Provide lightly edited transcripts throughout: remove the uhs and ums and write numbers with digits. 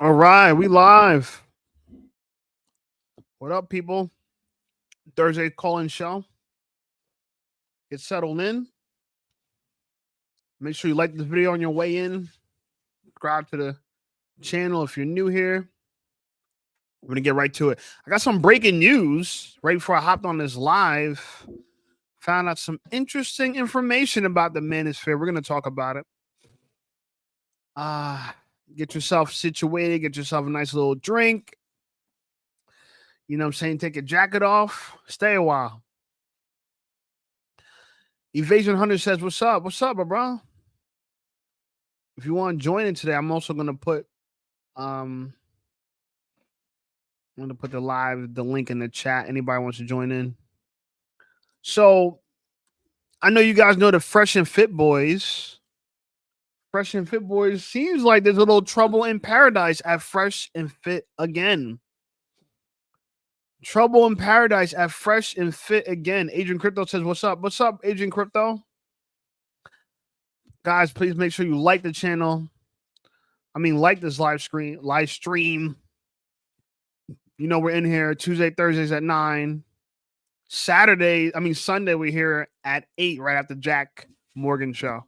All right, we live. What up, people? Thursday call-in show. Get settled in. Make sure you like this video on your way in. Subscribe to the channel if you're new here. We're gonna get right to it. I got some breaking news right before I hopped on this live. Found out some interesting information about the Manosphere. We're gonna talk about it. Get yourself situated. Get yourself a nice little drink. You know what I'm saying? Take your jacket off. Stay a while. Evasion Hunter says, "What's up? What's up, bro? If you want to join in today, I'm also gonna put I'm gonna put the link in the chat. Anybody wants to join in. So I know you guys know the Fresh and Fit Boys. Fresh and Fit Boys seems like there's a little trouble in paradise at Fresh and Fit again. Trouble in paradise at Fresh and Fit again. Adrian Crypto says, "What's up? What's up, Adrian Crypto?" Guys, please make sure you like the channel. Like this live stream. You know, we're in here Tuesday, Thursdays at 9. Sunday, we're here at 8, right after Jack Morgan show.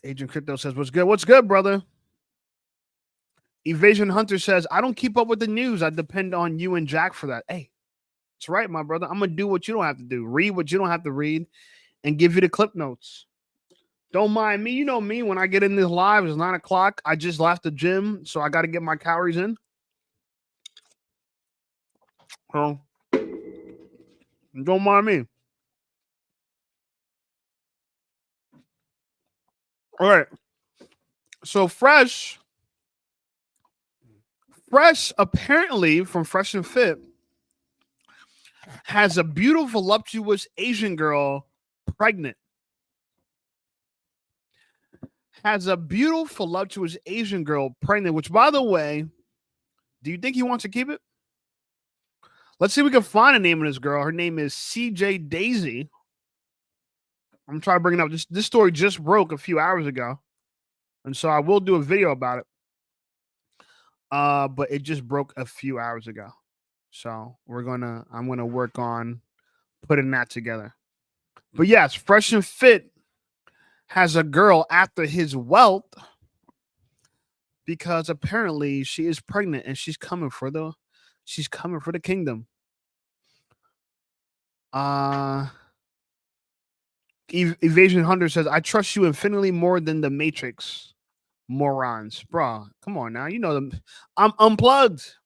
Agent Crypto says, "What's good? What's good, brother?" Evasion Hunter says, "I don't keep up with the news. I depend on you and Jack for that." Hey, that's right, my brother. I'm going to do what you don't have to do. Read what you don't have to read and give you the clip notes. Don't mind me. You know me. When I get in this live, it's 9 o'clock. I just left the gym, so I got to get my calories in. So, don't mind me. All right. So Fresh apparently from Fresh and Fit has a beautiful, voluptuous Asian girl pregnant. Has a beautiful, voluptuous Asian girl pregnant, which, by the way, do you think he wants to keep it? Let's see if we can find a name of this girl. Her name is CJ Daisy. I'm trying to bring it up. This story just broke a few hours ago, and so I will do a video about it. But it just broke a few hours ago, so I'm gonna work on putting that together. But yes, Fresh and Fit has a girl after his wealth because apparently she is pregnant and she's coming for the kingdom. Evasion Hunter says, "I trust you infinitely more than the Matrix morons." Bro, come on now. You know them. I'm unplugged.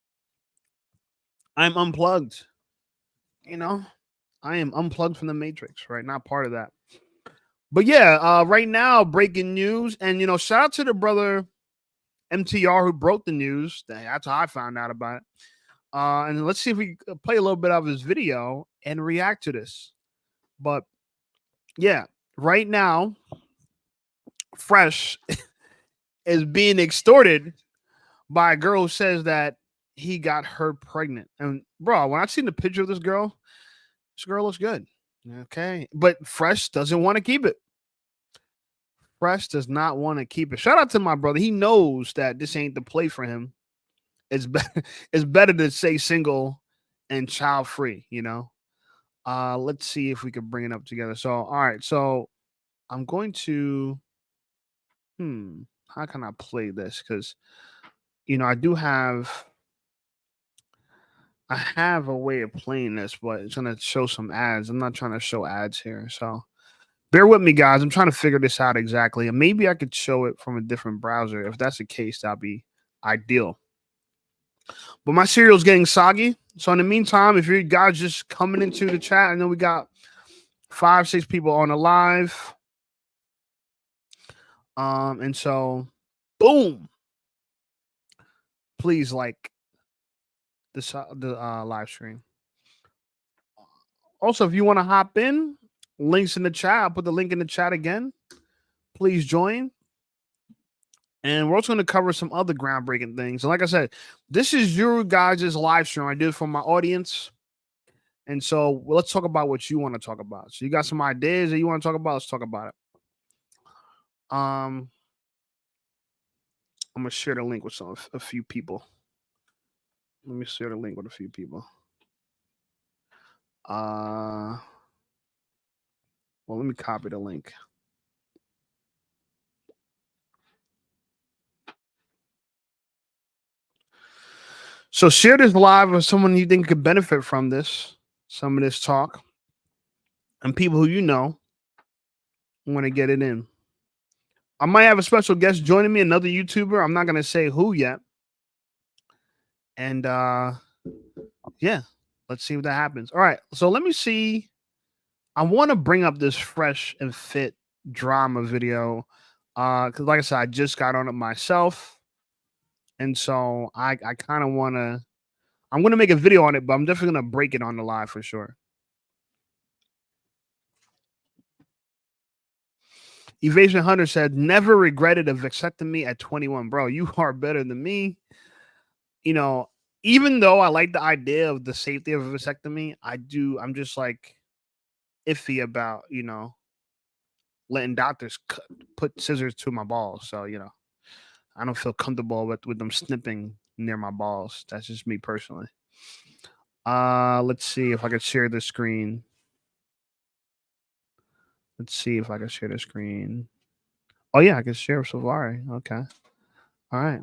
You know, I am unplugged from the Matrix, right? Not part of that. But yeah, right now, breaking news. And, shout out to the brother MTR who broke the news. That's how I found out about it. And let's see if we can play a little bit of his video and react to this. But yeah, right now, Fresh is being extorted by a girl who says that he got her pregnant. And bro, when I seen the picture of this girl looks good. Okay. But Fresh doesn't want to keep it. Fresh does not want to keep it. Shout out to my brother. He knows that this ain't the play for him. It's better to stay single and child free, Let's see if we can bring it up together. So, all right. So I'm going to, how can I play this? Because, I have a way of playing this, but it's going to show some ads. I'm not trying to show ads here. So bear with me, guys. I'm trying to figure this out exactly. And maybe I could show it from a different browser. If that's the case, that'd be ideal. But my cereal's getting soggy. So in the meantime, if you guys just coming into the chat, I know we got 5-6 people on the live. And so, boom. Please like the live stream. Also, if you want to hop in, links in the chat. I'll put the link in the chat again. Please join. And we're also going to cover some other groundbreaking things. And like I said, this is your guys' live stream. I do it for my audience. And so let's talk about what you want to talk about. So you got some ideas that you want to talk about? Let's talk about it. I'm gonna share the link with a few people. Let me share the link with a few people. Well, let me copy the link. So share this live with someone you think could benefit from this, some of this talk, and people who you know want to get it in. I might have a special guest joining me, another YouTuber. I'm not gonna say who yet. And yeah, let's see what that happens. All right, so let me see. I want to bring up this fresh and fit drama video. Because like I said, I just got on it myself. And so I kind of want to, I'm going to make a video on it, but I'm definitely going to break it on the live for sure. Evasion Hunter said, never regretted a vasectomy at 21. Bro, you are better than me. You know, even though I like the idea of the safety of a vasectomy, I'm just like iffy about, you know, letting doctors put scissors to my balls. So, you know, I don't feel comfortable with them snipping near my balls. That's just me personally. Let's see if I can share the screen. Let's see if I can share the screen. Oh yeah, I can share Safari. Okay. All right.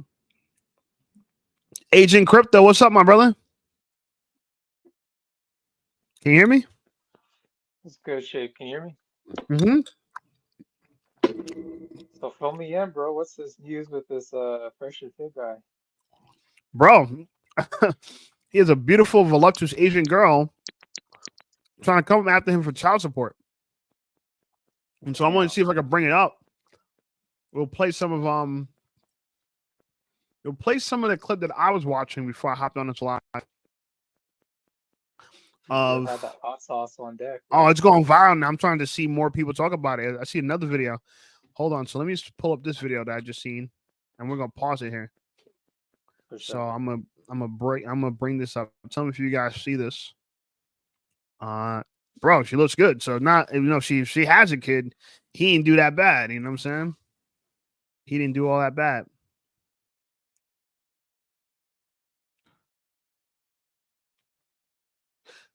Agent Crypto, what's up, my brother? Can you hear me? It's good shit. Can you hear me? Mm-hmm. So fill me in, bro. What's this news with this fresh and fit guy? Bro, he has a beautiful, voluptuous Asian girl trying to come after him for child support. And so I want to see if I can bring it up. We'll play some of the clip that I was watching before I hopped on this live. Had that hot sauce on deck. Oh, it's going viral now. I'm trying to see more people talk about it. I see another video. Hold on. So let me just pull up this video that I just seen, and we're gonna pause it here. Sure. So I'm gonna bring this up. Tell me if you guys see this. Bro, she looks good. So not, you know, she has a kid. He didn't do that bad. You know what I'm saying? He didn't do all that bad.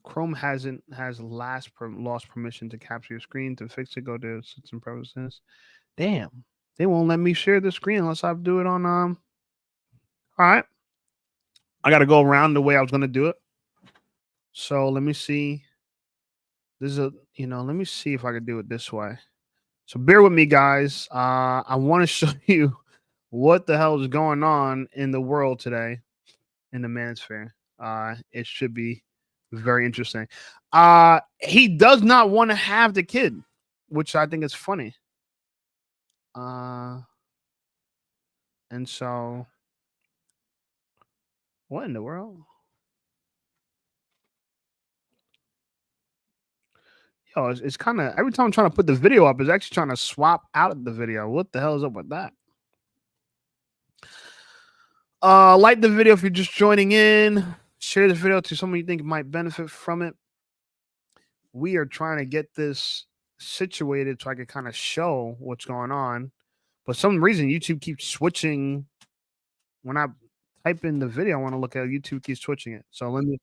Chrome has lost permission to capture your screen. To fix it, go to system preferences. Damn, they won't let me share the screen unless I do it on All right, I got to go around the way I was gonna do it. So let me see. This is let me see if I can do it this way. So bear with me, guys. I want to show you what the hell is going on in the world today in the manosphere. It should be very interesting. He does not want to have the kid, which I think is funny. And so what in the world? Yo, it's kind of, every time I'm trying to put the video up, it's actually trying to swap out of the video. What the hell is up with that? Like the video if you're just joining in. Share the video to someone you think might benefit from it. We are trying to get this situated so I can kind of show what's going on. But for some reason, YouTube keeps switching. When I type in the video, I want to look at it, YouTube keeps switching it. So let me.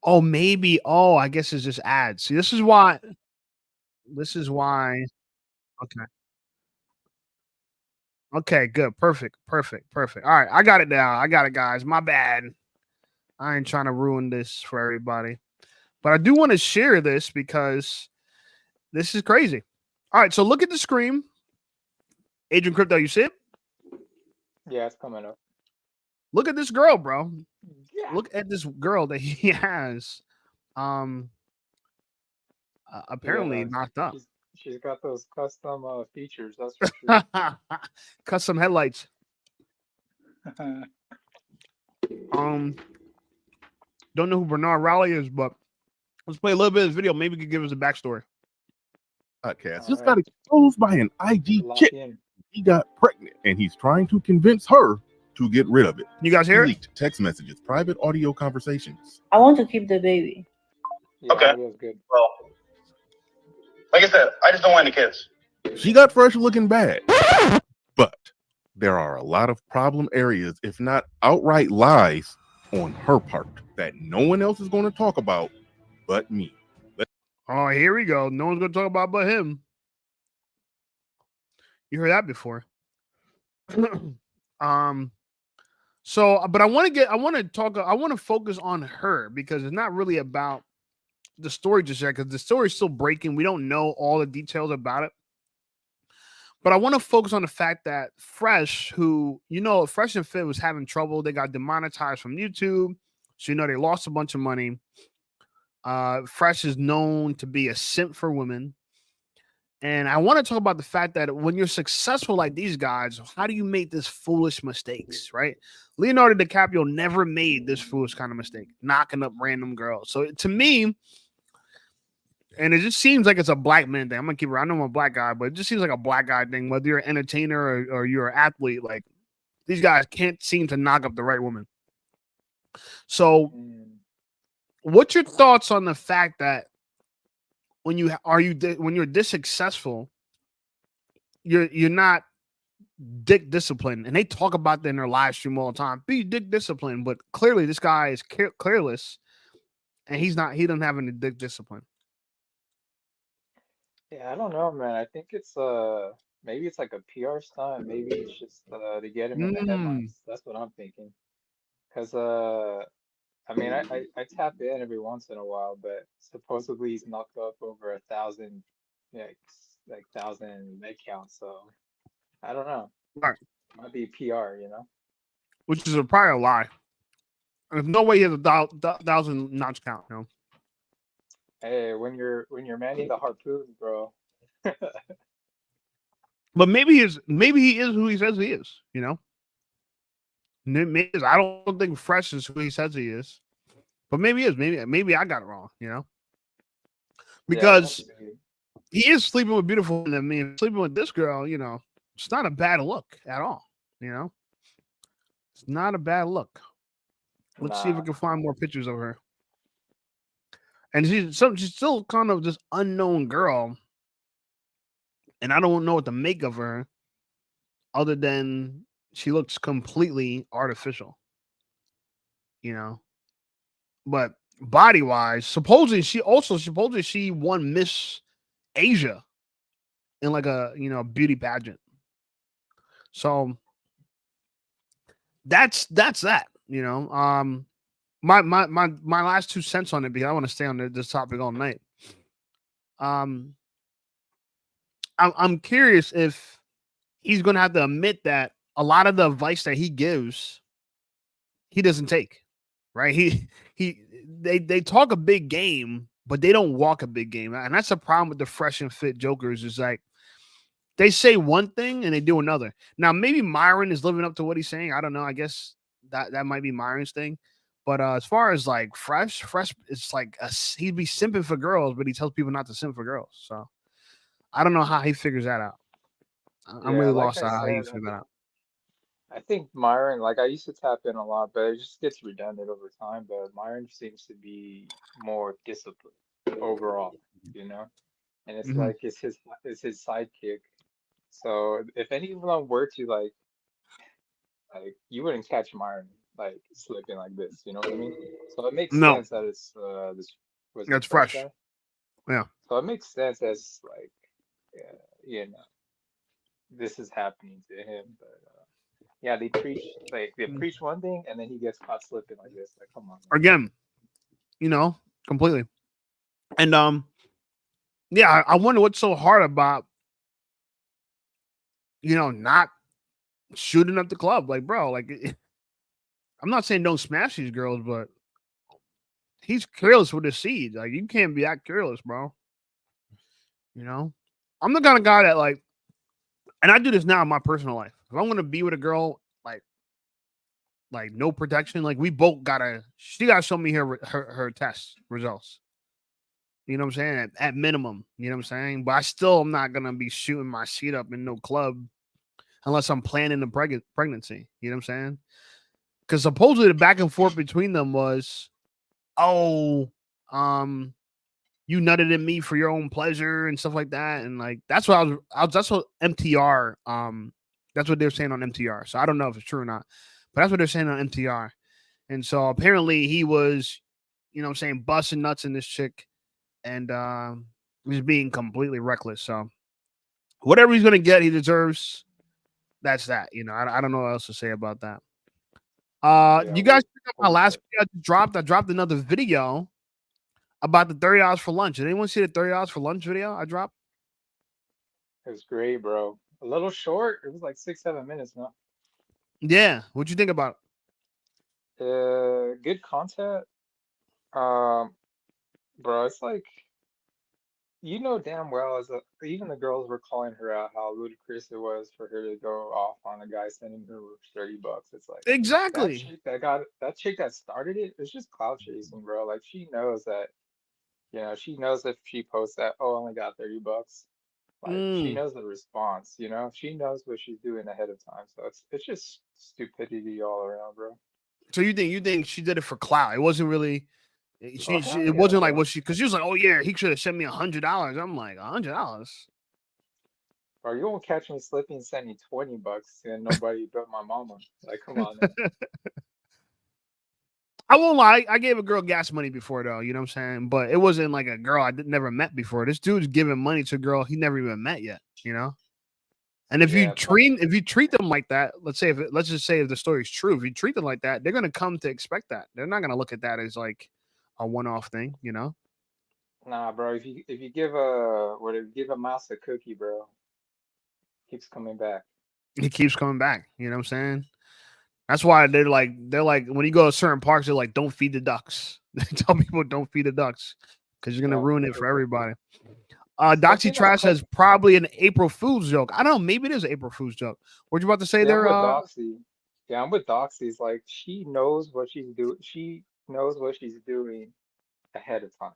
Oh, maybe. Oh, I guess it's just ads. See, this is why. Okay. Okay, good. Perfect. All right, I got it now. I got it, guys. My bad. I ain't trying to ruin this for everybody. But I do want to share this because this is crazy. All right, so look at the screen. Agent Crypto, you see it? Yeah, it's coming up. Look at this girl, bro. Yeah. Look at this girl that he has. Apparently knocked up. She's got those custom features. That's for sure. Custom headlights. Don't know who Bernard Raleigh is, but let's play a little bit of this video. Maybe he could give us a backstory. Podcast just got exposed by an IG chick. He got pregnant, and he's trying to convince her to get rid of it. You guys hear it? Text messages, private audio conversations. I want to keep the baby. Yeah, okay. Good. Well, Like I said, I just don't want any kids. She got fresh looking bad. But there are a lot of problem areas, if not outright lies, on her part that no one else is going to talk about but me. Oh, here we go. No one's going to talk about but him. You heard that before. So, but I want to focus on her because it's not really about the story just yet because the story is still breaking. We don't know all the details about it. But I want to focus on the fact that Fresh, who, Fresh and Fit was having trouble. They got demonetized from YouTube. So, they lost a bunch of money. Fresh is known to be a simp for women. And I want to talk about the fact that when you're successful like these guys, how do you make this foolish mistakes, right? Leonardo DiCaprio never made this foolish kind of mistake, knocking up random girls. So to me, and it just seems like it's a black man thing. I'm going to keep it. I know I'm a black guy, but it just seems like a black guy thing, whether you're an entertainer or you're an athlete. Like, these guys can't seem to knock up the right woman. So what's your thoughts on the fact that when you're this successful, you're not dick disciplined, and they talk about that in their live stream all the time. Be dick disciplined, but clearly this guy is careless, and he doesn't have any dick discipline. Yeah, I don't know, man. I think it's maybe it's like a PR stunt. Maybe it's just to get him in the headlines. That's what I'm thinking. Because I mean, I tap in every once in a while, but supposedly he's knocked up over 1,000, like 1,000 leg counts. So I don't know. Right. Might be PR, Which is probably a lie. There's no way he has 1,000 notch count. Hey, when you're manning the harpoons, bro. But maybe he is who he says he is. Maybe I don't think Fresh is who he says he is, but maybe he is. Maybe I got it wrong. Because he is sleeping with beautiful women. I mean, sleeping with this girl, it's not a bad look at all. It's not a bad look. Let's see if we can find more pictures of her. And she's still kind of this unknown girl, and I don't know what to make of her, other than she looks completely artificial. But body wise, supposedly she won Miss Asia in like a beauty pageant. So that's that. My last 2 cents on it, because I want to stay on this topic all night. I'm curious if he's going to have to admit that a lot of the advice that he gives, he doesn't take, right? They talk a big game, but they don't walk a big game. And that's the problem with the Fresh and Fit jokers, is like, they say one thing and they do another. Now, maybe Myron is living up to what he's saying. I don't know. I guess that might be Myron's thing. But as far as like Fresh, it's like he'd be simping for girls, but he tells people not to simp for girls. So I don't know how he figures that out. I'm really lost on how he figures that out. I think Myron, like, I used to tap in a lot, but it just gets redundant over time. But Myron seems to be more disciplined overall, and it's like it's his sidekick. So if any of them were to like you wouldn't catch Myron like slipping like this, you know what I mean? So it makes sense that it's that's Fresh. Guy? Yeah. So it makes sense as like this is happening to him, but yeah, they preach one thing and then he gets caught slipping like this. Like, come on. Man. Again, completely. And yeah, I wonder what's so hard about not shooting up the club. Like, bro, like, I'm not saying don't smash these girls, but he's careless with his seed. Like, you can't be that careless, bro. I'm the kind of guy that, like, and I do this now in my personal life. If I'm going to be with a girl, like no protection, like, we both she got to show me her test results. You know what I'm saying? At minimum, you know what I'm saying? But I still am not going to be shooting my seed up in no club unless I'm planning the pregnancy. You know what I'm saying? Because supposedly the back and forth between them was, you nutted in me for your own pleasure and stuff like that. And like that's what that's what MTR that's what they're saying on MTR. So I don't know if it's true or not, but that's what they're saying on MTR. And so apparently he was, you know what I'm saying, busting nuts in this chick and was being completely reckless. So whatever he's gonna get, he deserves. That's that. You know, I don't know what else to say about that. You guys picked up my last video I dropped. I dropped another video about the $30 for lunch. Did anyone see the $30 for lunch video I dropped? It was great, bro. A little short. It was like 6-7 minutes, no? Yeah. What'd you think about Good content. Um, bro, it's like you know damn well even the girls were calling her out how ludicrous it was for her to go off on a guy sending her $30. It's like it? Exactly. that chick that started it, it's just clout chasing, bro. Like she knows that, she knows if she posts that, oh, I only got $30, like she knows the response, she knows what she's doing ahead of time. So it's just stupidity all around, bro. So you think she did it for clout? It wasn't really. Oh, hell It yeah, wasn't like bro. what she, because she was like, oh yeah, he should have sent me $100. I'm like, $100. Bro, you won't catch me slipping sending $20 and nobody but my mama. Like, come on, man. I won't lie. I gave a girl gas money before though. You know what I'm saying? But it wasn't like a girl I never met before. This dude's giving money to a girl he never even met yet. You know. And if Yeah, you treat them like that, let's just say if the story's true, if you treat them like that, they're gonna come to expect that. They're not gonna look at that as like a one-off thing. You know. nah, bro. If you give a mouse a cookie, bro, keeps coming back. He keeps coming back. You know what I'm saying? That's why they're like when you go to certain parks, they're like, don't feed the ducks. They tell people don't feed the ducks because you're gonna ruin it for everybody. Doxy Trash says probably an April Fool's joke. I don't know, maybe it is an April Fool's joke. What you about to say Yeah, there? I'm with Doxy. Yeah, I'm with Doxy. It's like she knows what she's doing. She knows what she's doing ahead of time.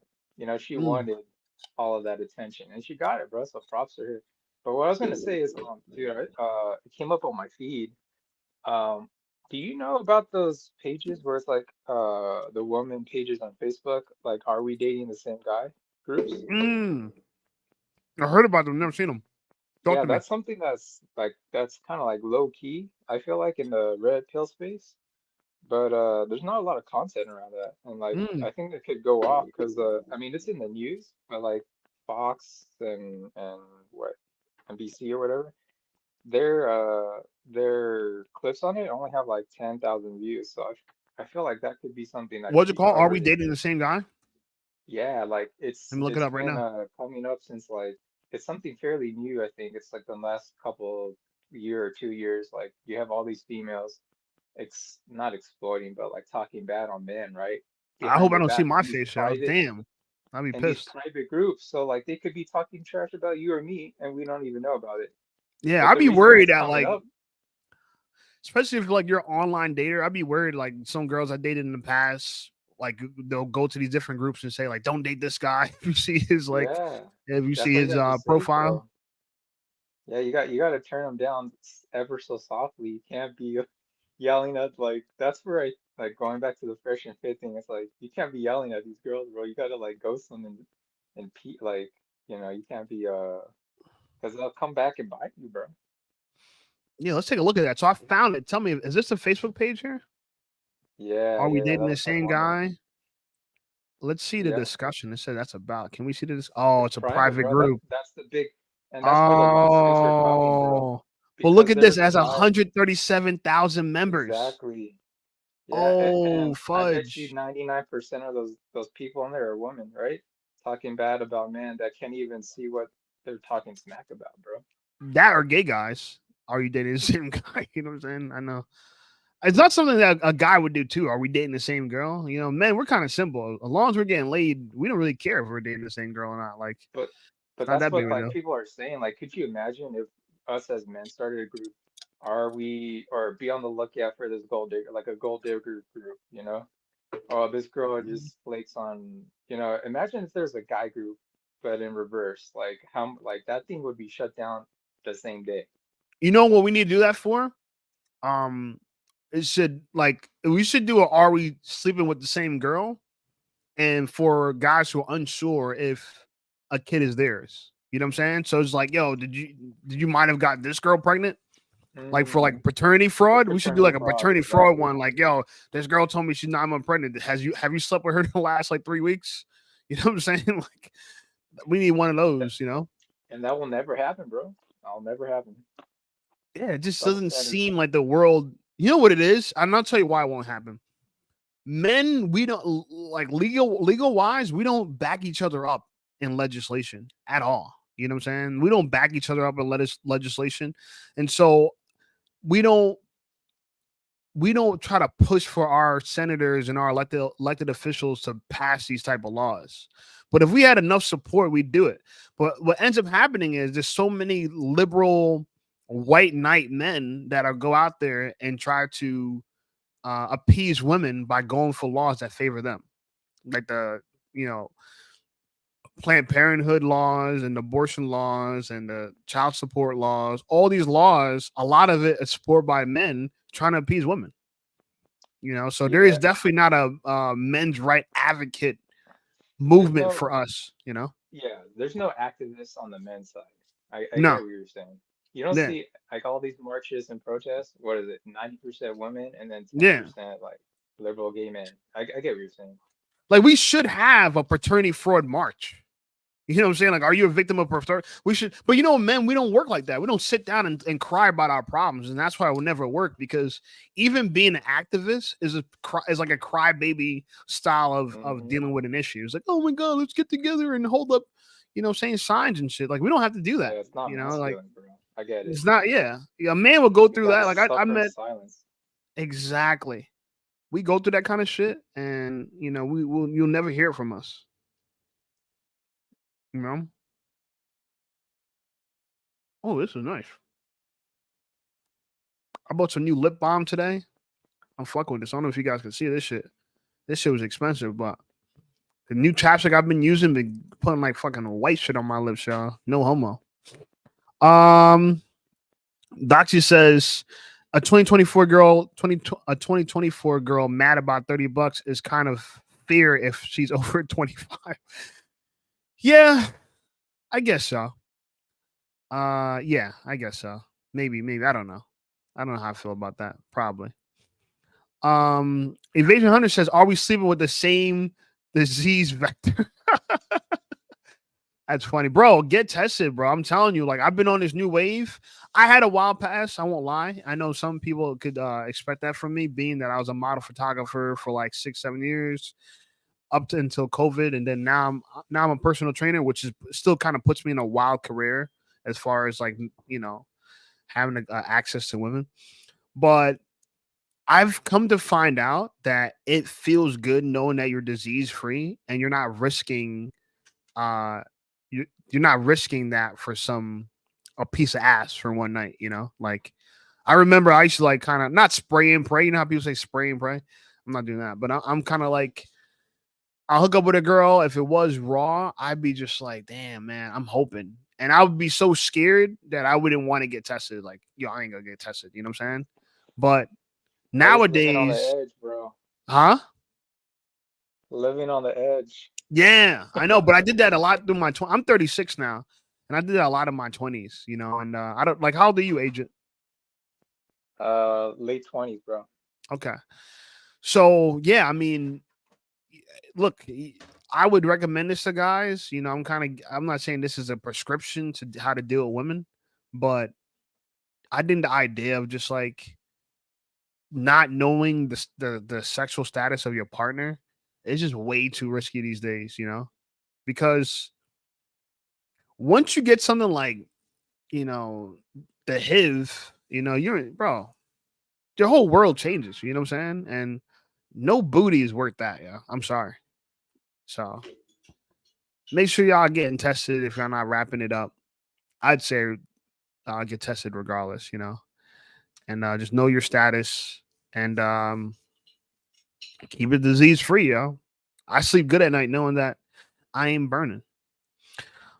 She wanted all of that attention, and she got it, bro. So props to her. But what I was gonna say is, dude, it came up on my feed. Um, do you know about those pages where it's like the woman pages on Facebook, like "Are we dating the same guy?" groups? I heard about them, never seen them. Yeah, that's something that's kind of like low key, I feel like, in the red pill space. But there's not a lot of content around that, and like I think it could go off because I mean it's in the news, but like Fox and what NBC or whatever, their clips on it only have like 10,000 views. So I feel like that could be something that could What's it be called? Are we covered. dating the same guy? Yeah, like Let me look it up right been now. coming up since like it's something fairly new. I think it's like the last couple year or 2 years. Like you have all these females not exploiting, but like talking bad on men, right? I hope Behind I their don't see back my face, yo. Damn, I'd be in these pissed. private groups. So like they could be talking trash about you or me, and we don't even know about it. Yeah, But I'd the be reason why worried it's that coming like, up, especially if like you're an online dater, I'd be worried like some girls I dated in the past, like they'll go to these different groups and say like, don't date this guy. If you see his yeah, if you that's see why you his have to be safe, profile. bro. Yeah, you got to turn them down ever so softly. You can't be yelling at like that's where I like going back to the fresh and fit thing. It's like you can't be yelling at these girls, bro. You gotta like ghost them and like you can't be because they'll come back and bite you, bro. Yeah, let's take a look at that. So I found it. Tell me, is this a Facebook page here? Yeah, Are we yeah, dating the that's like same one of guy? Let's see the yeah. discussion. It said that's about. Can we see this? Oh, It's it's a private, private bro. group. That's the big, and that's why the lawsuits are coming, bro. Oh, but look Because at this. It there's a has guy 137,000 members. exactly. Yeah, Oh, and I bet you fudge. 99% of those people in there are women, right? Talking bad about men that can't even see what they're talking smack about, bro. That are gay guys. Are you dating the same guy? You know what I'm saying? I know. It's not something that a guy would do too. Are we dating the same girl? You know, men, we're kind of simple. As long as we're getting laid, we don't really care if we're dating the same girl or not. Like, But it's but not that's that big what of a like deal. people are saying. Like, could you imagine if us as men started a group? Are we or be on the lookout for this gold digger, like a gold digger group, you know? Oh, this girl just flakes on, imagine if there's a guy group, but in reverse. Like how like that thing would be shut down the same day. You know what we need to do that for? It should we should do a are we sleeping with the same girl? and for guys who are unsure if a kid is theirs. You know what I'm saying? So it's like, yo, did you might have got this girl pregnant? Like for like paternity fraud, we should do like a paternity fraud one. Like, yo, this girl told me she's 9 months pregnant. Have you slept with her in the last like 3 weeks? You know what I'm saying? Like, we need one of those, you know? And that will never happen, bro. That'll never happen. Yeah, it just Double doesn't standards. seem like the world. You know what it is? I'm not tell you why it won't happen. Men, we don't like legal wise, we don't back each other up in legislation at all. You know what I'm saying? We don't back each other up in legislation. And so we don't try to push for our senators and our elected officials to pass these type of laws. But if we had enough support, we'd do it. But what ends up happening is there's so many liberal white knight men that are go out there and try to appease women by going for laws that favor them, like the Planned Parenthood laws and abortion laws and the child support laws. All these laws, a lot of it is supported by men trying to appease women. So there is definitely not a men's right advocate movement for us. Yeah, there's no activists on the men's side. I No. get what you're saying. You don't see like all these marches and protests. What is it? 90% women and then 10% like liberal gay men. I get what you're saying. Like, we should have a paternity fraud march. You know what I'm saying? Like, are you a victim of paternity? We should, but men, we don't work like that. We don't sit down and cry about our problems, and that's why it will never work. Because even being an activist is like a crybaby style of dealing with an issue. It's like, oh my god, let's get together and hold up, saying signs and shit. Like, we don't have to do that. Yeah, it's not masculine, bro. I get it. It's not. Yeah, a man will go through that. Like, I met silence. Exactly. We go through that kind of shit, and you'll never hear it from us. Oh, this is nice. I bought some new lip balm today. I'm fucking with this. I don't know if you guys can see this shit. This shit was expensive, but the new chapstick I've been using been putting like fucking white shit on my lips, y'all. No homo. Doxy says a 2024 girl mad about $30 is kind of fair if she's over 25. Yeah, I guess so. Yeah, I guess so. Maybe. I don't know. I don't know how I feel about that. Probably. Evasion Hunter says, are we sleeping with the same disease vector? That's funny, bro. Get tested, bro. I'm telling you, like, I've been on this new wave. I had a wild pass. I won't lie. I know some people could expect that from me, being that I was a model photographer for like 6-7 years up to until COVID, and then now I'm a personal trainer, which is still kind of puts me in a wild career as far as like having access to women. But I've come to find out that it feels good knowing that you're disease free and you're not risking you're not risking that for a piece of ass for one night, like I remember I used to like kind of not spray and pray. You know how people say spray and pray? I'm not doing that, but I'm kind of like, I'll hook up with a girl. If it was raw, I'd be just like, damn, man, I'm hoping. And I would be so scared that I wouldn't want to get tested. Like, yo, I ain't gonna get tested. You know what I'm saying? But nowadays, living on the edge, bro. Huh? Living on the edge. Yeah, I know, but I did that a lot through my I'm 36 now, and I did that a lot in my 20s, and I don't like, how old are you, Agent? Late 20s, bro. Okay. So, yeah, I mean, look, I would recommend this to guys. I'm not saying this is a prescription to how to deal with women, but I think the idea of just like not knowing the sexual status of your partner is just way too risky these days, because once you get something like, the HIV, bro, your whole world changes, you know what I'm saying? And no booty is worth that, yeah. I'm sorry. So make sure y'all getting tested if y'all not wrapping it up. I'd say get tested regardless, and just know your status and keep it disease free, yo. I sleep good at night knowing that I ain't burning.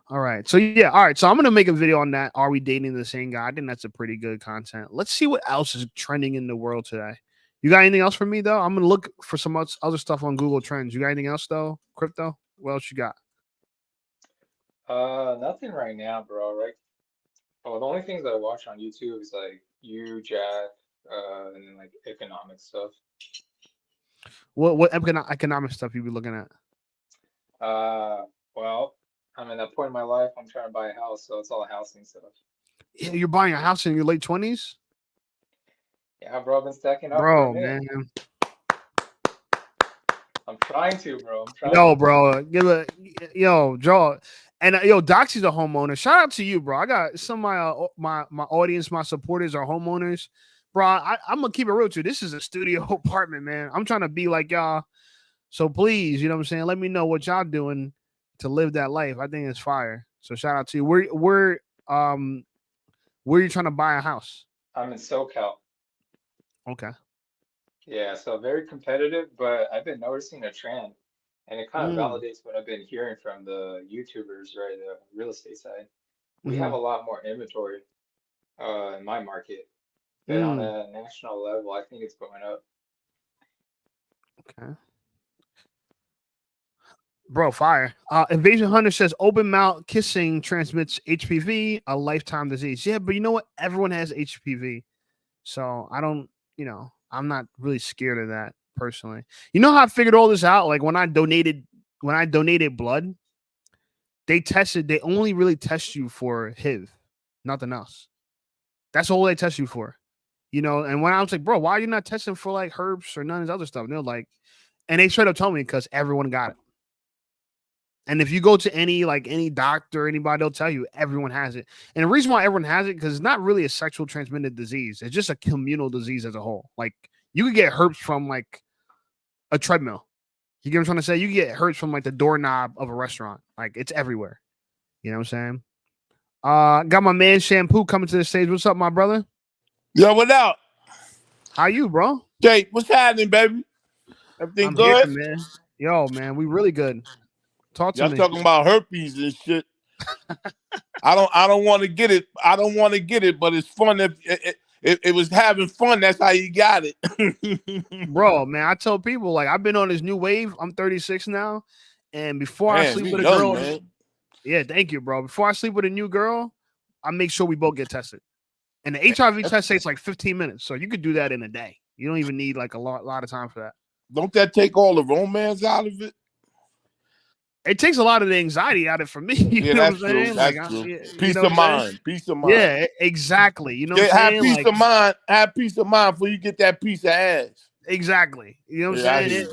All right. So yeah, all right. So I'm gonna make a video on that. Are we dating the same guy? I think that's a pretty good content. Let's see what else is trending in the world today. You got anything else for me though? I'm gonna look for some other stuff on Google Trends. You got anything else though? Crypto? What else you got? Nothing right now, bro. Right? Oh, the only things I watch on YouTube is like you, Jack, and then like economic stuff. What economic stuff you be looking at? Well, I'm in that point in my life. I'm trying to buy a house, so it's all housing stuff. Yeah, you're buying a house in your late 20s? Yeah, bro, I've been stacking up for a Bro, minute. man. I'm trying to, bro. I'm trying. Yo, bro. Yo, Joe. And yo, Doxy's a homeowner. Shout out to you, bro. I got some of my audience, my supporters are homeowners. Bro, I'm gonna keep it real with you. This is a studio apartment, man. I'm trying to be like y'all. So please, you know what I'm saying? Let me know what y'all doing to live that life. I think it's fire. So shout out to you. Where are you trying to buy a house? I'm in SoCal. Okay. Yeah, so very competitive, but I've been noticing a trend, and it kind of validates what I've been hearing from the YouTubers, right? The real estate side. We have a lot more inventory in my market, but on a national level, I think it's going up. Okay. Bro, fire. Invasion Hunter says open mouth kissing transmits HPV, a lifetime disease. Yeah, but you know what? Everyone has HPV. So I don't, I'm not really scared of that personally. You know how I figured all this out? Like when I donated blood, they only really test you for HIV, nothing else. That's all they test you for. And when I was like, bro, why are you not testing for like herpes or none of this other stuff? And they're like, and they straight up told me because everyone got it. And if you go to any doctor, anybody, they'll tell you everyone has it. And the reason why everyone has it, because it's not really a sexual transmitted disease. It's just a communal disease as a whole. Like you could get herpes from like a treadmill. You get what I'm trying to say? You can get herpes from like the doorknob of a restaurant. Like it's everywhere. You know what I'm saying? Got my man Shampoo coming to the stage. What's up, my brother? Yo, what up? How you, bro? Jake, what's happening, baby? Everything I'm good? here, man. Yo, man, we really good. Talk to Y'all me. talking about herpes and shit. I don't want to get it. I don't want to get it, but it's fun. If it was having fun, that's how you got it. Bro, man, I tell people like I've been on this new wave. I'm 36 now, and before I sleep with a girl, man. Yeah, thank you, bro. Before I sleep with a new girl, I make sure we both get tested. And the HIV test takes like 15 minutes, so you could do that in a day. You don't even need like a lot of time for that. Don't that take all the romance out of it? It takes a lot of the anxiety out of it for me. You know that's what I'm saying? true. That's like, true. Peace of mind. Peace of mind. Yeah, exactly. You know what I'm have saying? Peace of mind. Have peace of mind before you get that piece of ass. Exactly. You know what I'm saying?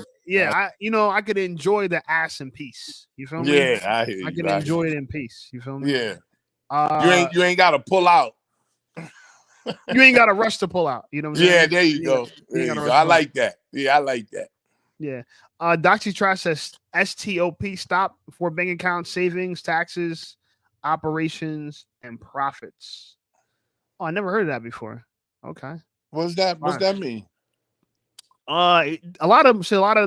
I could enjoy the ass in peace. You feel me? Yeah, I hear you. I can enjoy it in peace. You feel me? Yeah. You ain't got to pull out. You ain't got to rush to pull out. You know what I'm saying? Yeah, there you go. There you go. I like that. Yeah, I like that. Yeah. Doxy Trash says STOP, stop for bank account savings, taxes, operations, and profits. Oh, I never heard of that before. Okay. What's that mean? A lot of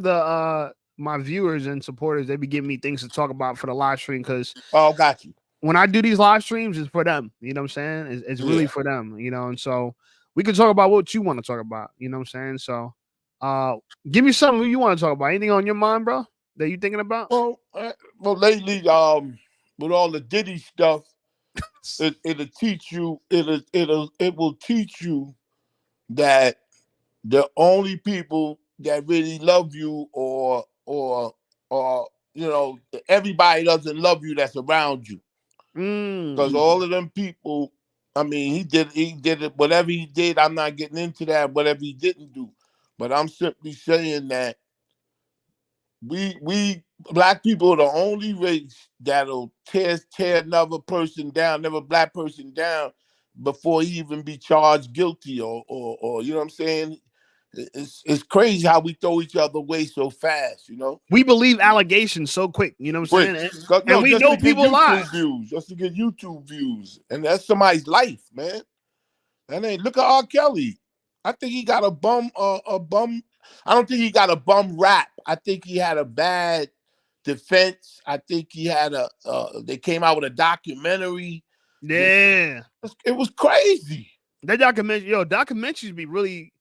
the my viewers and supporters, they be giving me things to talk about for the live stream because got you. When I do these live streams, it's for them. You know what I'm saying? It's really for them, and so we can talk about what you want to talk about, you know what I'm saying? So give me something you want to talk about. Anything on your mind, bro, that you thinking about? Well, lately, with all the Diddy stuff, it'll teach you, it will teach you that the only people that really love you or everybody doesn't love you that's around you. Because all of them people, I mean, he did it, whatever he did, I'm not getting into that, whatever he didn't do. But I'm simply saying that we black people are the only race that'll tear another person down, another black person down before he even be charged guilty or you know what I'm saying? It's crazy how we throw each other away so fast, We believe allegations so quick, you know what I'm saying? And we know people lie. Just to get YouTube views. And that's somebody's life, man. And then look at R. Kelly. I think he got a bum. I don't think he got a bum rap. I think he had a bad defense. I think he had they came out with a documentary. Yeah. It was crazy. That documentaries be really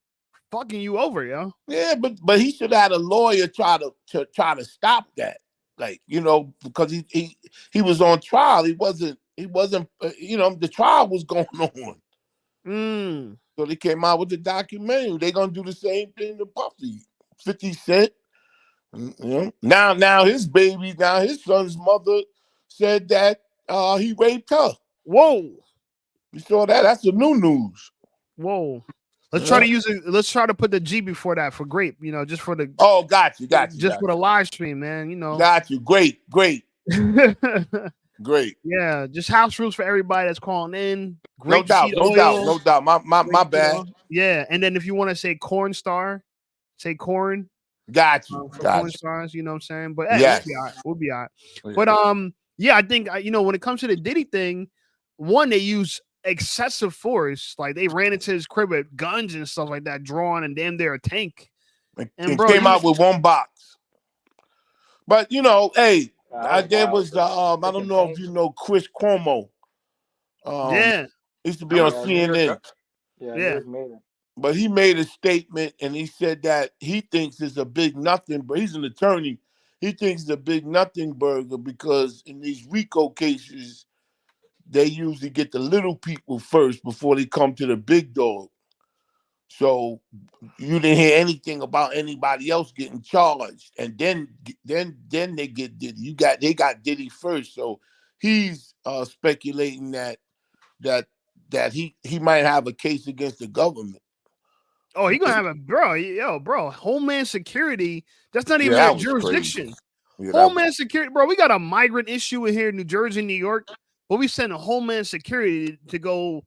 fucking you over, yo. Yeah, but he should have had a lawyer try to stop that. Like, you know, because he was on trial. He wasn't the trial was going on. So they came out with the documentary. They're gonna do the same thing to Puffy. 50 Cent. You know, now his son's mother said that he raped her. Whoa. You saw that? That's the new news. Whoa. Let's try to put the G before that for grape, you know, just for the got you. For the live stream, man. You know. Got you. Great. Great. Yeah, just house rules for everybody that's calling in. No doubt. My bad. Know? Yeah, and then if you want to say corn star, say corn. Got you. Corn stars, you know what I'm saying? But hey, yes. we'll be all right. But yeah, I think when it comes to the Diddy thing, one, they use excessive force. Like they ran into his crib with guns and stuff like that, drawn and damn near a tank. And bro, came out with one box. But hey, there was I don't know if you know Chris Cuomo. Used to be on CNN. Yeah. But he made a statement and he said that he thinks it's a big nothing, but he's an attorney. He thinks it's a big nothing burger because in these RICO cases, they usually get the little people first before they come to the big dog. So you didn't hear anything about anybody else getting charged, and then they get Diddy. They got Diddy first. So he's speculating that he might have a case against the government. Oh, he gonna have a bro. Homeland Security. That's not even their jurisdiction. Yeah, Homeland Security, bro. We got a migrant issue in here in New Jersey, New York, but we send a Homeland Security to go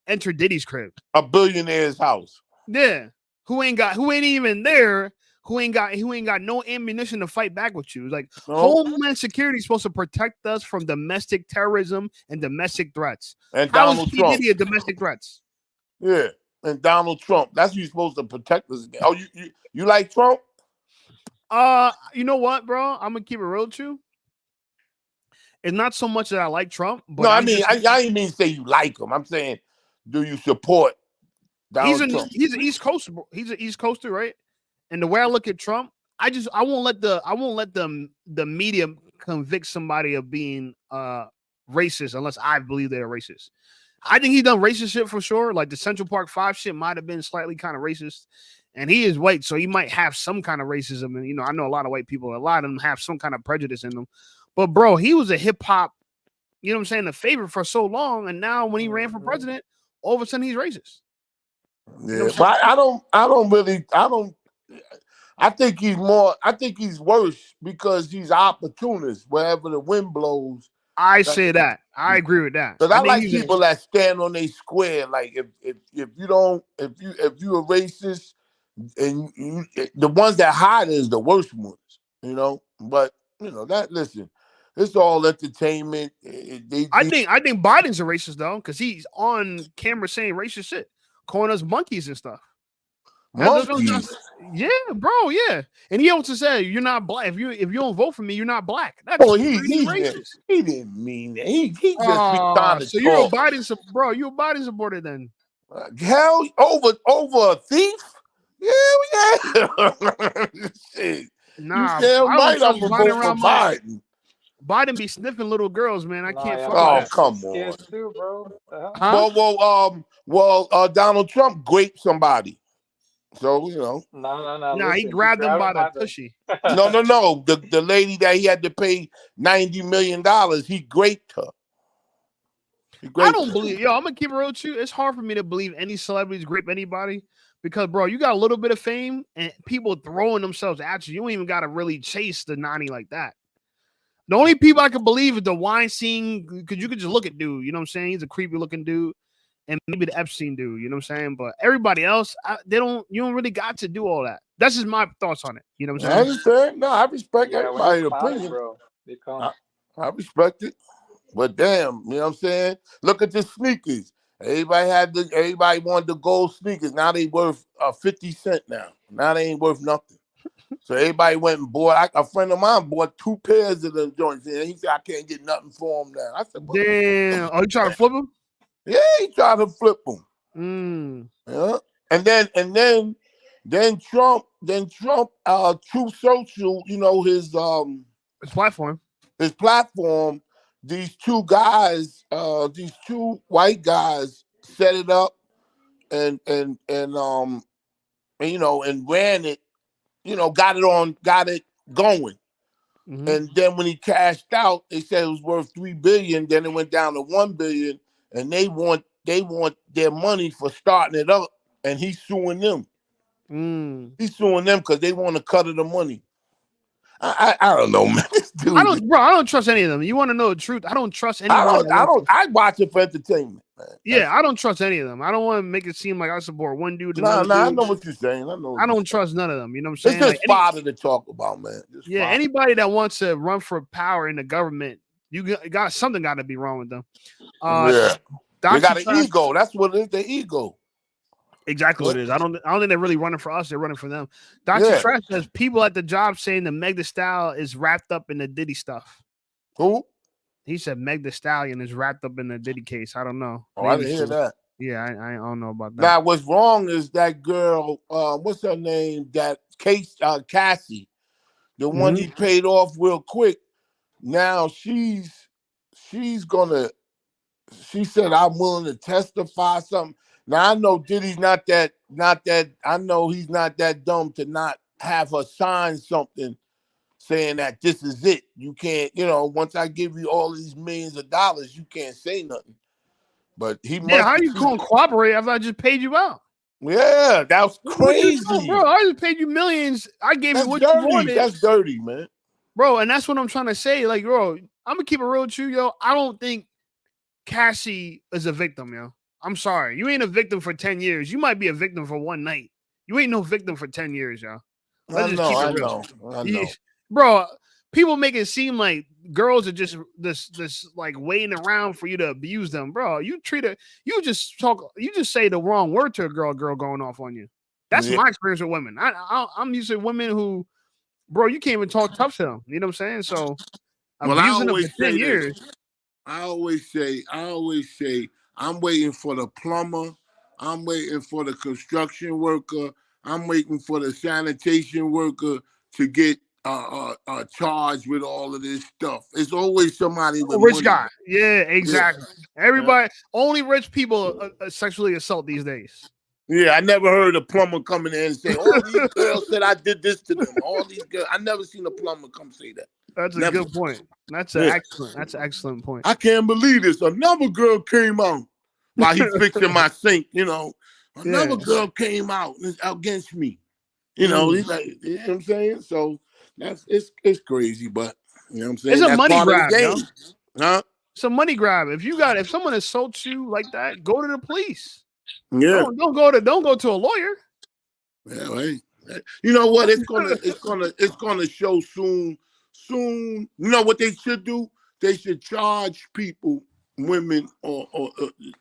enter Diddy's crib, a billionaire's house. Yeah, who ain't even there. Who ain't got no ammunition to fight back with you. Like Homeland Security is supposed to protect us from domestic terrorism and domestic threats. And how Donald is Trump Diddy a domestic threats? Yeah. And Donald Trump. That's who you're supposed to protect us against. Oh, you like Trump? You know what, bro? I'm gonna keep it real with you. It's not so much that I like Trump, but no, I didn't mean to say you like him. I'm saying, do you support Donald Trump? He's an East Coaster. He's an East Coaster, right? And the way I look at Trump, I won't let the media convict somebody of being racist unless I believe they're racist. I think he done racist shit for sure. Like the Central Park 5 shit might have been slightly kind of racist. And he is white, so he might have some kind of racism. And, I know a lot of white people, a lot of them have some kind of prejudice in them. But, bro, he was a hip-hop, you know what I'm saying, the favorite for so long. And now when he ran for president, all of a sudden he's racist. Yeah, but I think he's worse because he's opportunist. Wherever the wind blows, I say that. I agree with that. Because I like people that stand on their square. Like if you're a racist, and the ones that hide is the worst ones, But listen, it's all entertainment. I think Biden's a racist though, because he's on camera saying racist shit, calling us monkeys and stuff. Monkeys. Yeah, bro. Yeah, and he also said, "You're not black. If you don't vote for me, you're not black." That's he's racist. He didn't mean that. He just trying to so talk. You're a Biden supporter then? Hell, over a thief? Yeah. Shit. Nah, right. I'm for Biden. Biden be sniffing little girls, man. I can't. Oh, come on. Too, bro. Huh? Well, Donald Trump raped somebody. So, No. Nah, he grabbed them by the tushy. No. The lady that he had to pay $90 million, he raped her. I don't believe. Yo, I'm gonna keep it real with you. It's hard for me to believe any celebrities grape anybody because, bro, you got a little bit of fame and people throwing themselves at you. You don't even gotta really chase the 90 like that. The only people I can believe is the Weinstein, because you could just look at dude. You know what I'm saying? He's a creepy looking dude. And maybe the Epstein dude, you know what I'm saying? But everybody else, you don't really got to do all that. That's just my thoughts on it. You know what I'm saying? I understand. No, I respect everybody's opinion. Bro. I respect it. But damn, you know what I'm saying? Look at the sneakers. Everybody wanted the gold sneakers. Now they worth 50 cents now. Now they ain't worth nothing. So everybody went and bought. A friend of mine bought 2 pairs of them joints. And he said, I can't get nothing for them now. I said, damn. Oh, you trying to flip them? Yeah, he tried to flip them. Mm. Yeah. then Trump, Truth Social, you know, his platform. These two guys, these two white guys set it up and you know, and ran it, you know, got it going. Mm-hmm. And then when he cashed out, they said it was worth $3 billion. Then it went down to $1 billion, and they want their money for starting it up. And he's suing them. He's suing them because they want to cut of the money. I don't know, man. This dude, I don't trust any of them. You want to know the truth? I don't trust anyone. I watch it for entertainment, man. Yeah, I don't trust any of them. I don't want to make it seem like I support one dude. I know what you're saying. I don't trust none of them. You know what I'm saying? It's just fodder to talk about, man. Anybody that wants to run for power in the government, something got to be wrong with them. Yeah, they got an ego. That's what it is. The ego. Exactly what it is. I don't think they're really running for us. They're running for them. Dr. Trash says people at the job saying the Meg Thee Stallion is wrapped up in the Diddy stuff. Who? He said Meg Thee Stallion is wrapped up in the Diddy case. I don't know. Oh, I didn't hear that. Yeah, I don't know about that. Now, what's wrong is that girl, what's her name? That Cassie, the one he paid off real quick. Now she said, I'm willing to testify something. Now I know Diddy's not that, I know he's not that dumb to not have her sign something saying that this is it. You can't, you know, once I give you all these millions of dollars, you can't say nothing. But how you gonna cooperate after I just paid you out? Yeah, that was crazy. Bro, I just paid you millions. I gave you what you wanted. That's dirty, man. Bro, and that's what I'm trying to say. Like, bro, I'm gonna keep it real with you, yo. I don't think Cassie is a victim, yo. I'm sorry. You ain't a victim for 10 years. You might be a victim for one night. You ain't no victim for 10 years, yo. I know. Bro, people make it seem like girls are just this like waiting around for you to abuse them. Bro, you just say the wrong word to a girl going off on you. That's my experience with women. I'm used to women who, bro, you can't even talk tough to them. You know what I'm saying? So abusing them for 10 years. I always say, I'm waiting for the plumber. I'm waiting for the construction worker. I'm waiting for the sanitation worker to get charged with all of this stuff. It's always somebody with rich money. guy. Yeah, exactly. Yeah. Everybody, only rich people sexually assault these days. Yeah, I never heard a plumber coming in and say, all these girls said I did this to them. All these girls. I never seen a plumber come say that. That's a good point. That's an excellent point. I can't believe this. Another girl came out while he's fixing my sink, you know. Another girl came out against me. You know, he's like, you know what I'm saying? So it's crazy, but you know what I'm saying? It's a money grab, Huh? It's a money grab. If someone assaults you like that, go to the police. Yeah. Don't go to a lawyer. Yeah, right. You know what? It's gonna show soon. You know what they should do? They should charge people, women, or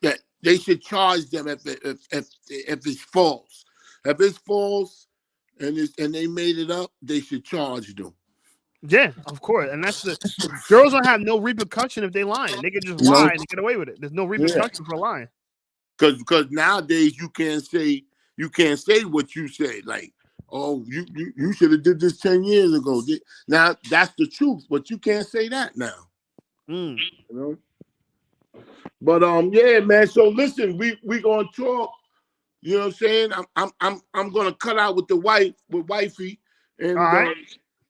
that they should charge them if it's false. If it's false and they made it up, they should charge them. Yeah, of course. And that's the girls don't have no repercussion if they lying. They can just lie and get away with it. There's no repercussion for lying. Because nowadays you can't say what you said. Like, oh, you should have did this 10 years ago. Now that's the truth, but you can't say that now. You know. But yeah, man. So listen, we gonna talk. You know what I'm saying? I'm gonna cut out with wifey, and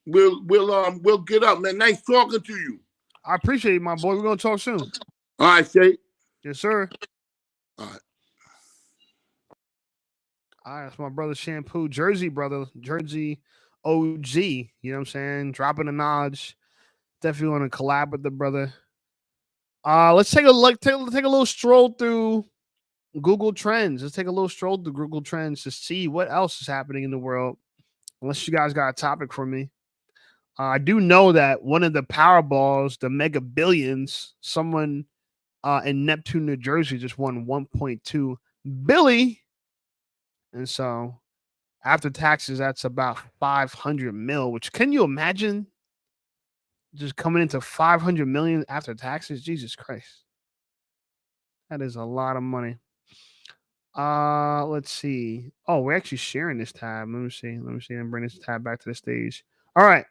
we'll get up, man. Nice talking to you. I appreciate it, my boy. We're gonna talk soon. All right, Shay. Yes, sir. All right. All right, that's my brother Shampoo, Jersey brother, Jersey OG. You know what I'm saying? Dropping a knowledge. Definitely want to collab with the brother. Let's take a look. Take a little stroll through Google Trends. Let's take a little stroll through Google Trends to see what else is happening in the world. Unless you guys got a topic for me. I do know that one of the Powerballs, the Mega Billions, someone in Neptune, New Jersey, just won 1.2 billion. And so after taxes, that's about 500 mil, which can you imagine just coming into 500 million after taxes? Jesus Christ. That is a lot of money. Let's see. Oh, we're actually sharing this tab. Let me see. Let me see. And bring this tab back to the stage. All right.